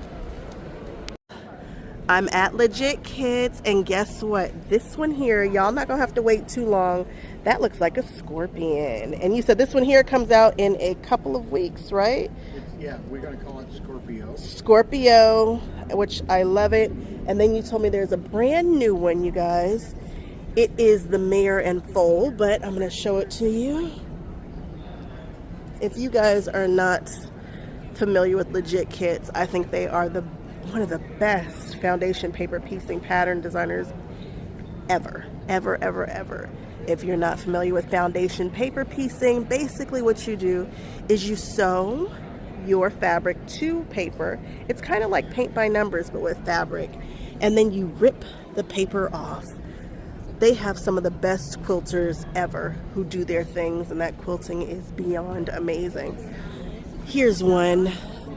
Speaker 1: I'm at Legit Kids, and guess what? This one here, y'all not gonna have to wait too long. That looks like a scorpion. And you said this one here comes out in a couple of weeks, right?
Speaker 11: Yeah, we're gonna call it Scorpio.
Speaker 1: Scorpio, which I love it. And then you told me there's a brand new one, you guys. It is the Mare and Foal, but I'm gonna show it to you. If you guys are not familiar with Legit Kits, I think they are the one of the best foundation paper piecing pattern designers ever. If you're not familiar with foundation paper piecing, basically what you do is you sew your fabric to paper. It's kind of like paint by numbers, but with fabric. And then you rip the paper off. They have some of the best quilters ever who do their things, and that quilting is beyond amazing. Here's one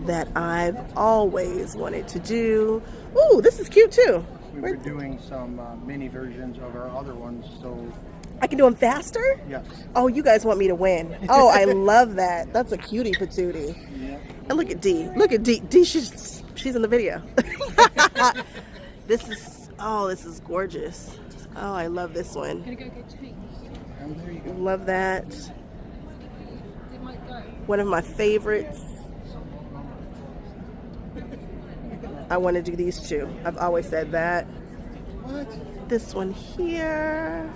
Speaker 1: that I've always wanted to do. Ooh, this is cute too.
Speaker 12: We're doing some mini versions of our other ones, so
Speaker 1: I can do them faster?
Speaker 12: yes.
Speaker 1: Oh, you guys want me to win. Oh, I love that. That's a cutie patootie.
Speaker 12: Yeah.
Speaker 1: And look at Dee. Look at Dee. Dee, she's in the video. This is gorgeous. Oh, I love this one.
Speaker 5: Gonna go get changed.
Speaker 12: And there you go.
Speaker 1: Love that.
Speaker 5: It might go.
Speaker 1: One of my favorites. I want to do these two. I've always said that.
Speaker 12: What?
Speaker 1: This one here.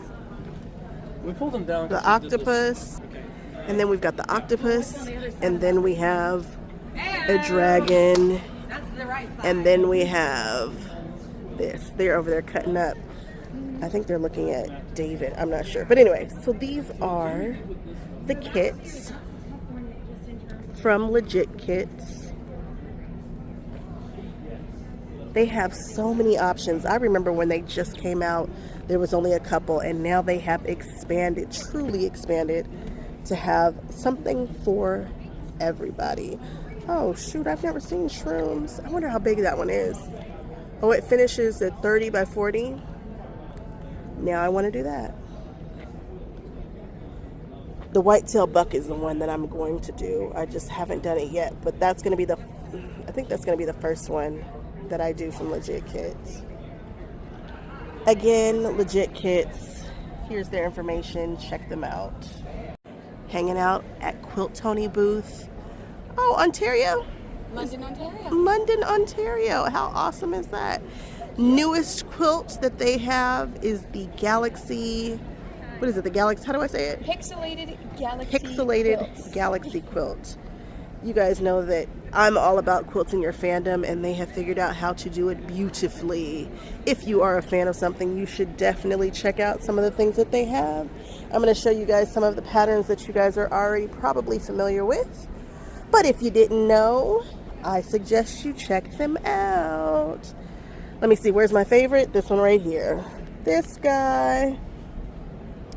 Speaker 4: We pull them down.
Speaker 1: The octopus. And then we've got the octopus. And then we have a dragon. And then we have this. They're over there cutting up. I think they're looking at David. I'm not sure. But anyway, so these are the kits from Legit Kits. They have so many options. I remember when they just came out, there was only a couple, and now they have expanded, truly expanded, to have something for everybody. Oh shoot, I've never seen shrooms. I wonder how big that one is. Oh, it finishes at 30 by 40. Now I want to do that. The whitetail buck is the one that I'm going to do. I just haven't done it yet, but that's going to be I think that's going to be the first one that I do from Legit Kits. Again, Legit Kits, here's their information, check them out. Hanging out at Quiltoni booth. Oh, Ontario?
Speaker 5: London, Ontario.
Speaker 1: London, Ontario. How awesome is that? Newest quilt that they have is the Galaxy, what is it, the Galaxy, how do I say it?
Speaker 5: Pixelated Galaxy quilts.
Speaker 1: Galaxy quilt. You guys know that I'm all about quilting your fandom, and they have figured out how to do it beautifully. If you are a fan of something, you should definitely check out some of the things that they have. I'm going to show you guys some of the patterns that you guys are already probably familiar with. But if you didn't know, I suggest you check them out. Let me see, where's my favorite? This one right here. This guy,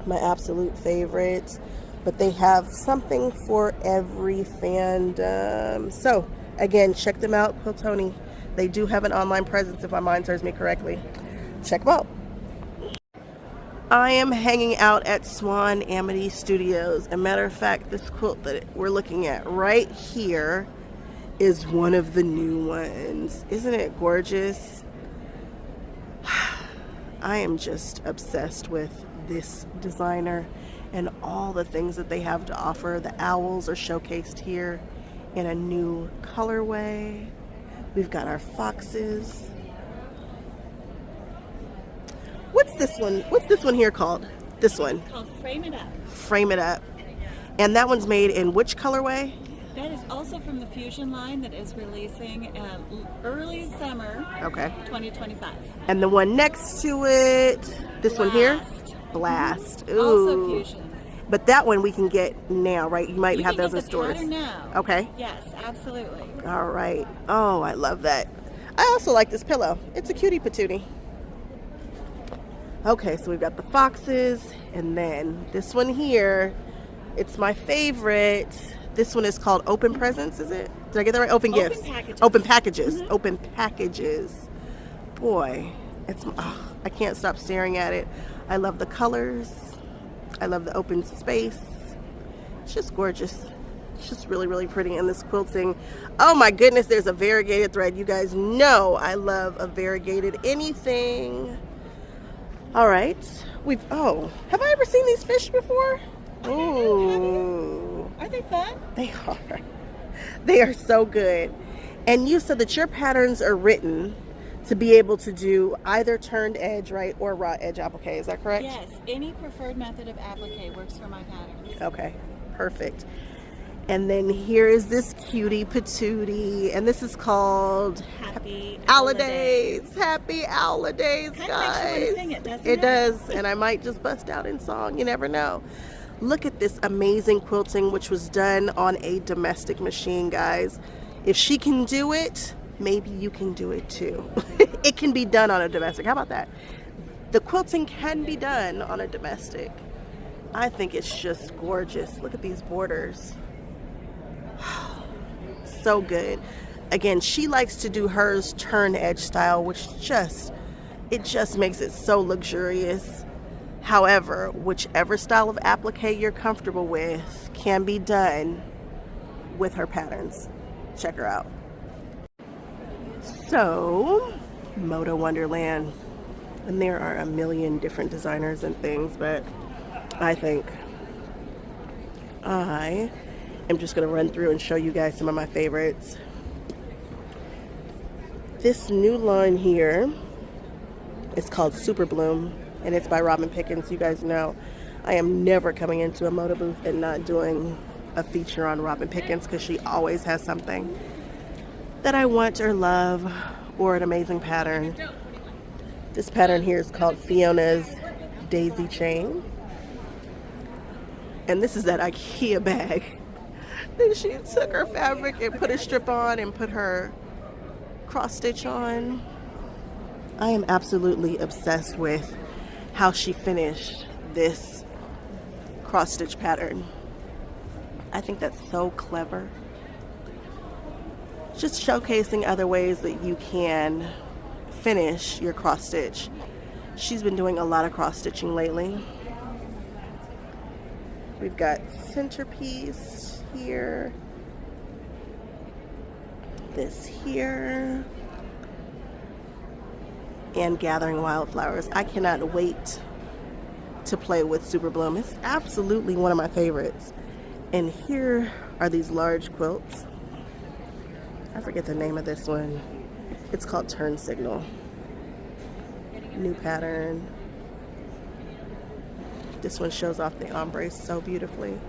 Speaker 1: my absolute favorite. But they have something for every fandom. So, again, check them out, Quiltoni. They do have an online presence, if my mind serves me correctly. Check them out. I am hanging out at Swan Amity Studios. As a matter of fact, this quilt that we're looking at right here is one of the new ones. Isn't it gorgeous? I am just obsessed with this designer and all the things that they have to offer. The owls are showcased here in a new colorway. We've got our foxes. What's this one? What's this one here called? This one.
Speaker 13: It's called Frame It Up.
Speaker 1: Frame It Up. And that one's made in which colorway?
Speaker 13: That is also from the Fusion line that is releasing early summer 2025.
Speaker 1: And the one next to it, this one here? Blast. Ooh.
Speaker 13: Also Fusion.
Speaker 1: But that one we can get now, right? You might
Speaker 13: You
Speaker 1: have
Speaker 13: can
Speaker 1: those
Speaker 13: get
Speaker 1: in
Speaker 13: the
Speaker 1: stores.
Speaker 13: pattern now.
Speaker 1: Okay.
Speaker 13: Yes, absolutely.
Speaker 1: All right. Oh, I love that. I also like this pillow. It's a cutie patootie. Okay, so we've got the foxes, and then this one here. It's my favorite. This one is called Open Presents, is it? Did I get that right? Open Gifts.
Speaker 13: Packages.
Speaker 1: Open Packages. Mm-hmm. Open Packages. Boy, it's I can't stop staring at it. I love the colors. I love the open space. It's just gorgeous. It's just really, really pretty. And this quilting, oh my goodness, there's a variegated thread. You guys know I love a variegated anything. All right. Have I ever seen these fish before? Ooh.
Speaker 13: Are they fun?
Speaker 1: They are. They are so good. And you said that your patterns are written to be able to do either turned edge, right, or raw edge applique. Is that correct?
Speaker 13: Yes. Any preferred method of applique works for my patterns.
Speaker 1: Okay. Perfect. And then here is this cutie patootie, and this is called
Speaker 13: Happy
Speaker 1: Holidays. Happy Holidays,
Speaker 13: Kind of
Speaker 1: guys.
Speaker 13: makes you want to sing it, doesn't
Speaker 1: It does, and I might just bust out in song. You never know. Look at this amazing quilting, which was done on a domestic machine, guys. If she can do it, maybe you can do it too. It can be done on a domestic. How about that? The quilting can be done on a domestic. I think it's just gorgeous. Look at these borders. So good. Again, she likes to do hers turn edge style, which it just makes it so luxurious. However, whichever style of applique you're comfortable with can be done with her patterns. Check her out. So, MODA Wonderland. And there are a million different designers and things, but I think I am just going to run through and show you guys some of my favorites. This new line here is called Super Bloom, and it's by Robin Pickens. You guys know I am never coming into a MODA booth and not doing a feature on Robin Pickens, because she always has something that I want or love, or an amazing pattern. This pattern here is called Fiona's Daisy Chain, and this is that IKEA bag. Then she took her fabric and put a strip on and put her cross stitch on. I am absolutely obsessed with how she finished this cross stitch pattern. I think that's so clever. Just showcasing other ways that you can finish your cross stitch. She's been doing a lot of cross stitching lately. We've got centerpiece here, this here, and Gathering Wildflowers. I cannot wait to play with Super Bloom. It's absolutely one of my favorites. And here are these large quilts. I forget the name of this one. It's called Turn Signal. New pattern. This one shows off the ombre so beautifully.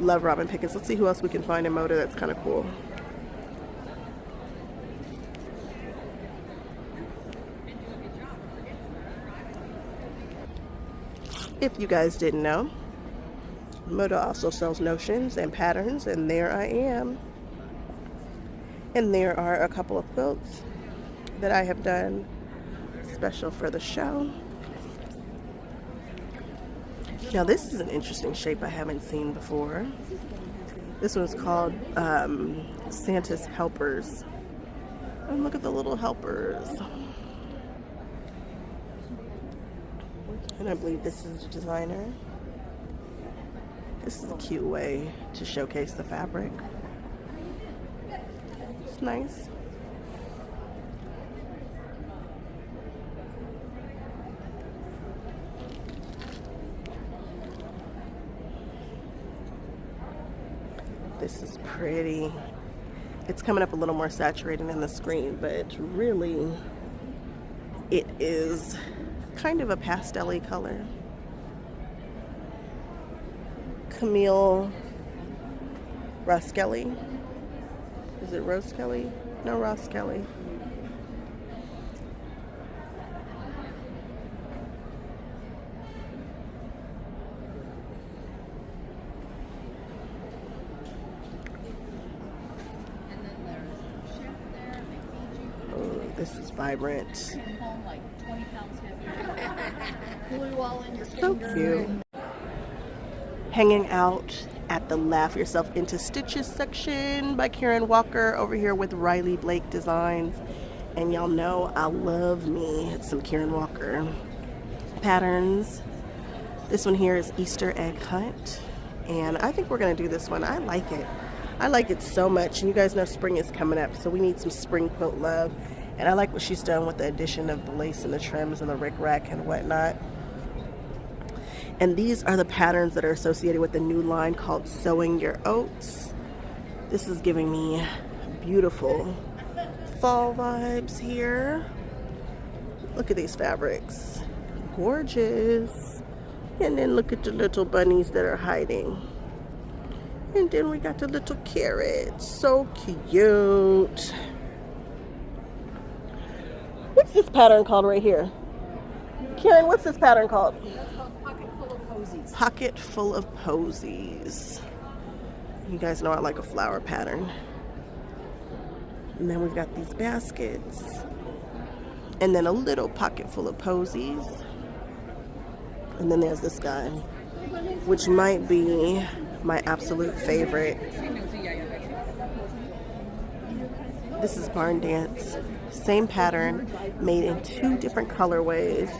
Speaker 1: Love Robin Pickens. Let's see who else we can find in MODA that's kind of cool. If you guys didn't know, MODA also sells notions and patterns, and there I am. And there are a couple of quilts that I have done special for the show. Now this is an interesting shape I haven't seen before. This one's called Santa's Helpers. And look at the little helpers. And I believe this is the designer. This is a cute way to showcase the fabric. It's nice. This is pretty. It's coming up a little more saturated in the screen, but really it is kind of a pastel-y color. Camille Roskelley. Is it Rose Kelly? No, Ross Kelly. Oh, this is vibrant. So cute. Hanging out at the Laugh Yourself Into Stitches section by Karen Walker over here with Riley Blake Designs. And y'all know I love me some Karen Walker patterns. This one here is Easter Egg Hunt, and I think we're gonna do this one. I like it. I like it so much, and you guys know spring is coming up, so we need some spring quilt love. And I like what she's done with the addition of the lace and the trims and the rickrack and whatnot. And these are the patterns that are associated with the new line called Sowing Your Oats. This is giving me beautiful fall vibes here. Look at these fabrics. Gorgeous. And then look at the little bunnies that are hiding. And then we got the little carrots. So cute. What's this pattern called right here? Karen, what's this pattern called?
Speaker 8: Pocket full of posies.
Speaker 1: Pocket full of posies. You guys know I like a flower pattern. And then we've got these baskets. And then a little pocket full of posies. And then there's this guy, which might be my absolute favorite. This is Barn Dance. Same pattern, made in 2 different colorways.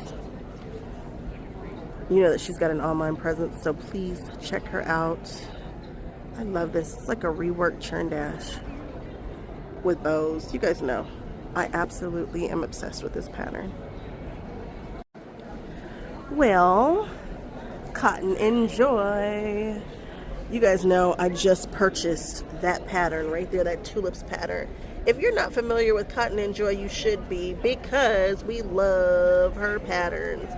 Speaker 1: You know that she's got an online presence, so please check her out. I love this. It's like a reworked churn dash with bows. You guys know I absolutely am obsessed with this pattern. Well, Cotton Enjoy. You guys know I just purchased that pattern right there, that tulips pattern. If you're not familiar with Cotton Enjoy, you should be, because we love her patterns.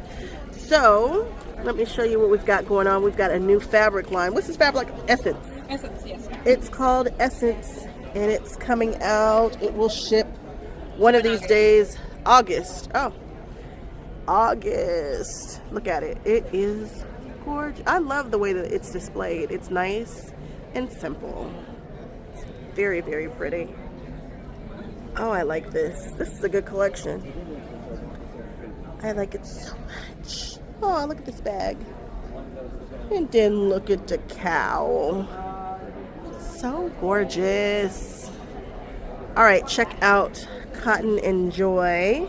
Speaker 1: So let me show you what we've got going on. We've got a new fabric line. What's this fabric? Essence.
Speaker 5: Essence, yes.
Speaker 1: It's called Essence, and it's coming out. It will ship one of these days. August. Oh, August. Look at it. It is gorgeous. I love the way that it's displayed. It's nice and simple. It's very, very pretty. Oh, I like this. This is a good collection. I like it so much. Oh, look at this bag. And then look at the cow. So gorgeous. All right, check out Cotton Enjoy.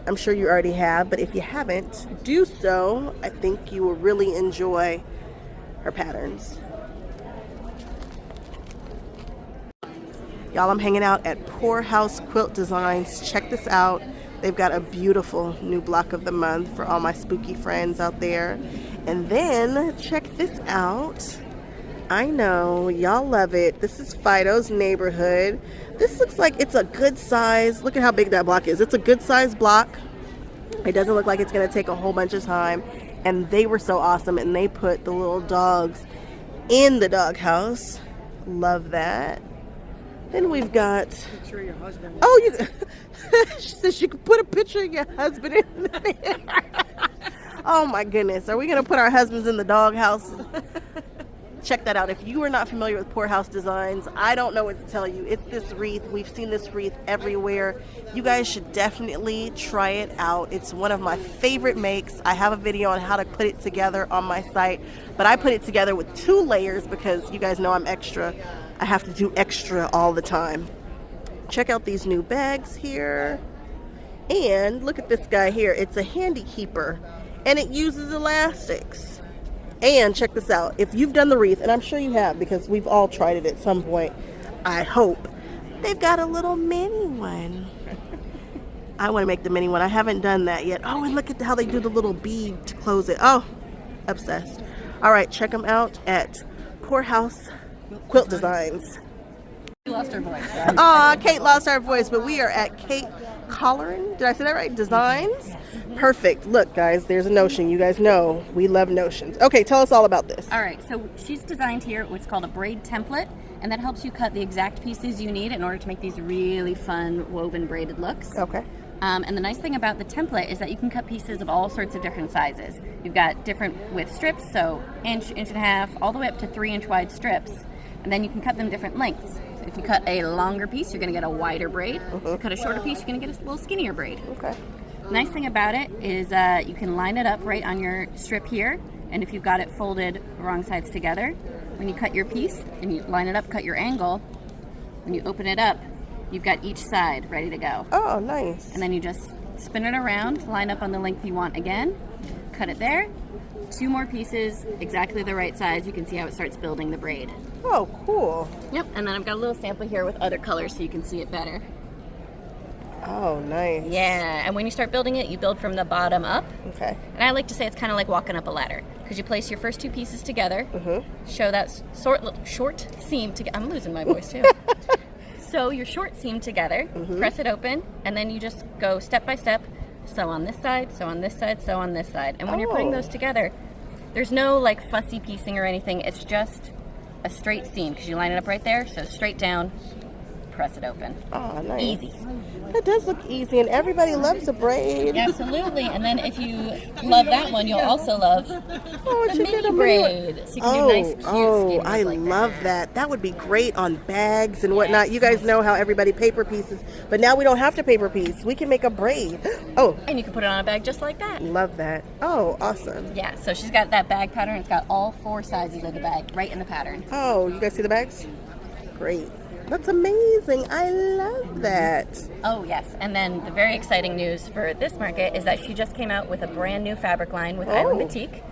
Speaker 1: I'm sure you already have, but if you haven't, do so. I think you will really enjoy her patterns. Y'all, I'm hanging out at Poorhouse Quilt Designs. Check this out. They've got a beautiful new block of the month for all my spooky friends out there. And then check this out. I know, y'all love it. This is Fido's Neighborhood. This looks like it's a good size. Look at how big that block is. It's a good size block. It doesn't look like it's gonna take a whole bunch of time. And they were so awesome, and they put the little dogs in the doghouse. Love that. Then we've got,
Speaker 12: Picture of your husband.
Speaker 1: oh, you, she says you could put a picture of your husband in there. Oh my goodness, are we gonna put our husbands in the doghouse? Check that out. If you are not familiar with Poorhouse Designs, I don't know what to tell you. It's this wreath. We've seen this wreath everywhere. You guys should definitely try it out. It's one of my favorite makes. I have a video on how to put it together on my site, but I put it together with 2 layers because you guys know I'm extra. I have to do extra all the time. Check out these new bags here. And look at this guy here. It's a handy keeper, and it uses elastics. And check this out. If you've done the wreath, and I'm sure you have because we've all tried it at some point, I hope, they've got a little mini one. I want to make the mini one. I haven't done that yet. Oh, and look at how they do the little bead to close it. Oh, obsessed. All right, check them out at Poorhouse Quilt Designs.
Speaker 9: We lost our voice.
Speaker 1: Kate lost her voice, but we are at Kate Colleran. Did I say that right? Designs? Perfect. Look, guys, there's a notion. You guys know we love notions. Okay, tell us all about this.
Speaker 14: All right, so she's designed here what's called a braid template, and that helps you cut the exact pieces you need in order to make these really fun woven braided looks.
Speaker 1: Okay.
Speaker 14: And the nice thing about the template is that you can cut pieces of all sorts of different sizes. You've got different width strips, so inch, inch and a half, all the way up to 3-inch wide strips, and then you can cut them different lengths. If you cut a longer piece, you're going to get a wider braid. If you cut a shorter piece, you're going to get a little skinnier braid.
Speaker 1: Okay.
Speaker 14: Nice thing about it is you can line it up right on your strip here, and if you've got it folded wrong sides together, when you cut your piece and you line it up, cut your angle, when you open it up, you've got each side ready to go.
Speaker 1: Oh, nice.
Speaker 14: And then you just spin it around, line up on the length you want again, cut it there, 2 more pieces, exactly the right size. You can see how it starts building the braid.
Speaker 1: Oh, cool.
Speaker 14: Yep, and then I've got a little sample here with other colors so you can see it better.
Speaker 1: Oh, nice.
Speaker 14: Yeah, and when you start building it, you build from the bottom up.
Speaker 1: Okay.
Speaker 14: And I like to say it's kind of like walking up a ladder, because you place your first 2 pieces together, show that short seam together. I'm losing my voice too. So your short seam together, press it open, and then you just go step by step, sew on this side, sew on this side, sew on this side. And when you're putting those together, there's no like fussy piecing or anything. It's just a straight seam because you line it up right there. So straight down, press it open.
Speaker 1: Oh, nice.
Speaker 14: Easy.
Speaker 1: That does look easy, and everybody loves a braid.
Speaker 14: Absolutely. And then if you love that one, you'll also love the mini braid. So you can do nice, cute schemas
Speaker 1: I
Speaker 14: like
Speaker 1: love that. That would be great on bags and whatnot. You guys know how everybody paper pieces, but now we don't have to paper piece. We can make a braid. Oh.
Speaker 14: And you can put it on a bag just like that.
Speaker 1: Love that. Oh, awesome.
Speaker 14: Yeah, so she's got that bag pattern. It's got all 4 sizes of the bag right in the pattern.
Speaker 1: Oh, you guys see the bags? Great. That's amazing. I love that.
Speaker 14: Oh, yes. And then the very exciting news for this market is that she just came out with a brand new fabric line with Island Batik.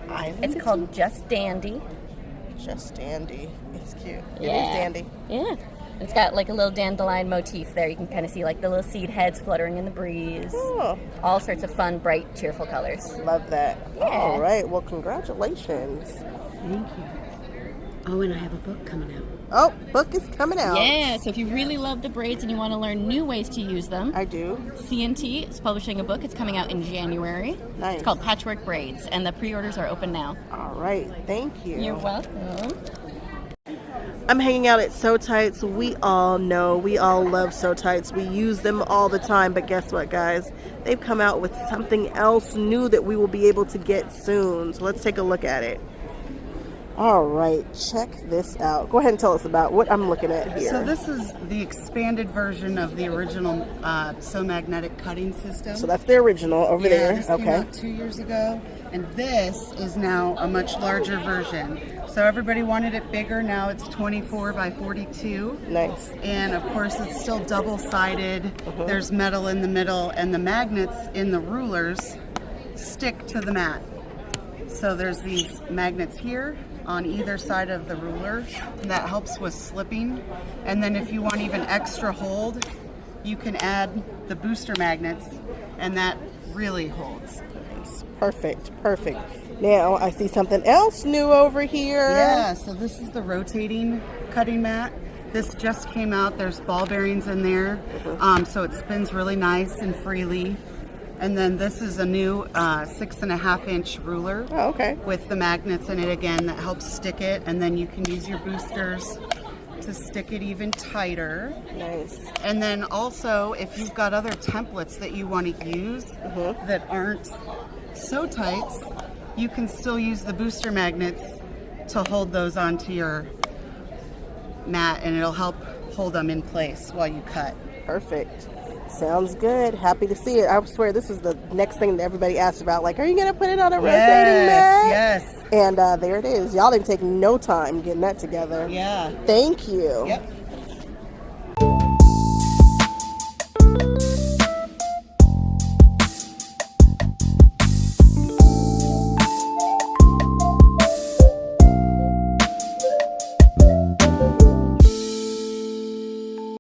Speaker 14: It's called Just Dandy.
Speaker 1: Just Dandy. It's cute.
Speaker 14: Yeah.
Speaker 1: It is dandy.
Speaker 14: Yeah. It's got like a little dandelion motif there. You can kind of see like the little seed heads fluttering in the breeze.
Speaker 1: Oh.
Speaker 14: All sorts of fun, bright, cheerful colors.
Speaker 1: Love that.
Speaker 14: Yeah.
Speaker 1: All right. Well, congratulations.
Speaker 14: Thank you. Oh, and I have a book coming out.
Speaker 1: Oh, book is coming out.
Speaker 14: Yeah, so if you really love the braids and you want to learn new ways to use them.
Speaker 1: I do.
Speaker 14: C&T is publishing a book. It's coming out in January.
Speaker 1: Nice.
Speaker 14: It's called Patchwork Braids, and the pre-orders are open now.
Speaker 1: All right. Thank you.
Speaker 14: You're welcome.
Speaker 1: I'm hanging out at So Tites. We all know, we all love So Tites. We use them all the time, but guess what, guys? They've come out with something else new that we will be able to get soon. So let's take a look at it. All right, check this out. Go ahead and tell us about what I'm looking at here.
Speaker 15: So this is the expanded version of the original Sew Magnetic cutting system.
Speaker 1: So that's the original over there.
Speaker 15: This
Speaker 1: Okay.
Speaker 15: came out 2 years ago, and this is now a much larger version. So everybody wanted it bigger. Now it's 24 by 42.
Speaker 1: Nice.
Speaker 15: And of course, it's still double-sided. There's metal in the middle, and the magnets in the rulers stick to the mat. So there's these magnets here on either side of the ruler, and that helps with slipping. And then if you want even extra hold, you can add the booster magnets, and that really holds.
Speaker 1: Perfect, perfect. Now I see something else new over here.
Speaker 15: Yeah, so this is the rotating cutting mat. This just came out. There's ball bearings in there, so it spins really nice and freely. And then this is a new 6.5 inch ruler.
Speaker 1: Oh, okay.
Speaker 15: With the magnets in it again that helps stick it. And then you can use your boosters to stick it even tighter.
Speaker 1: Nice.
Speaker 15: And then also, if you've got other templates that you want to use that aren't so tight, you can still use the booster magnets to hold those onto your mat, and it'll help hold them in place while you cut.
Speaker 1: Perfect. Sounds good. Happy to see it. I swear this is the next thing that everybody asked about. Like, are you going to put it on a rotating mat?
Speaker 15: Yes.
Speaker 1: And there it is. Y'all didn't take no time getting that together.
Speaker 15: Yeah.
Speaker 1: Thank you.
Speaker 15: Yep.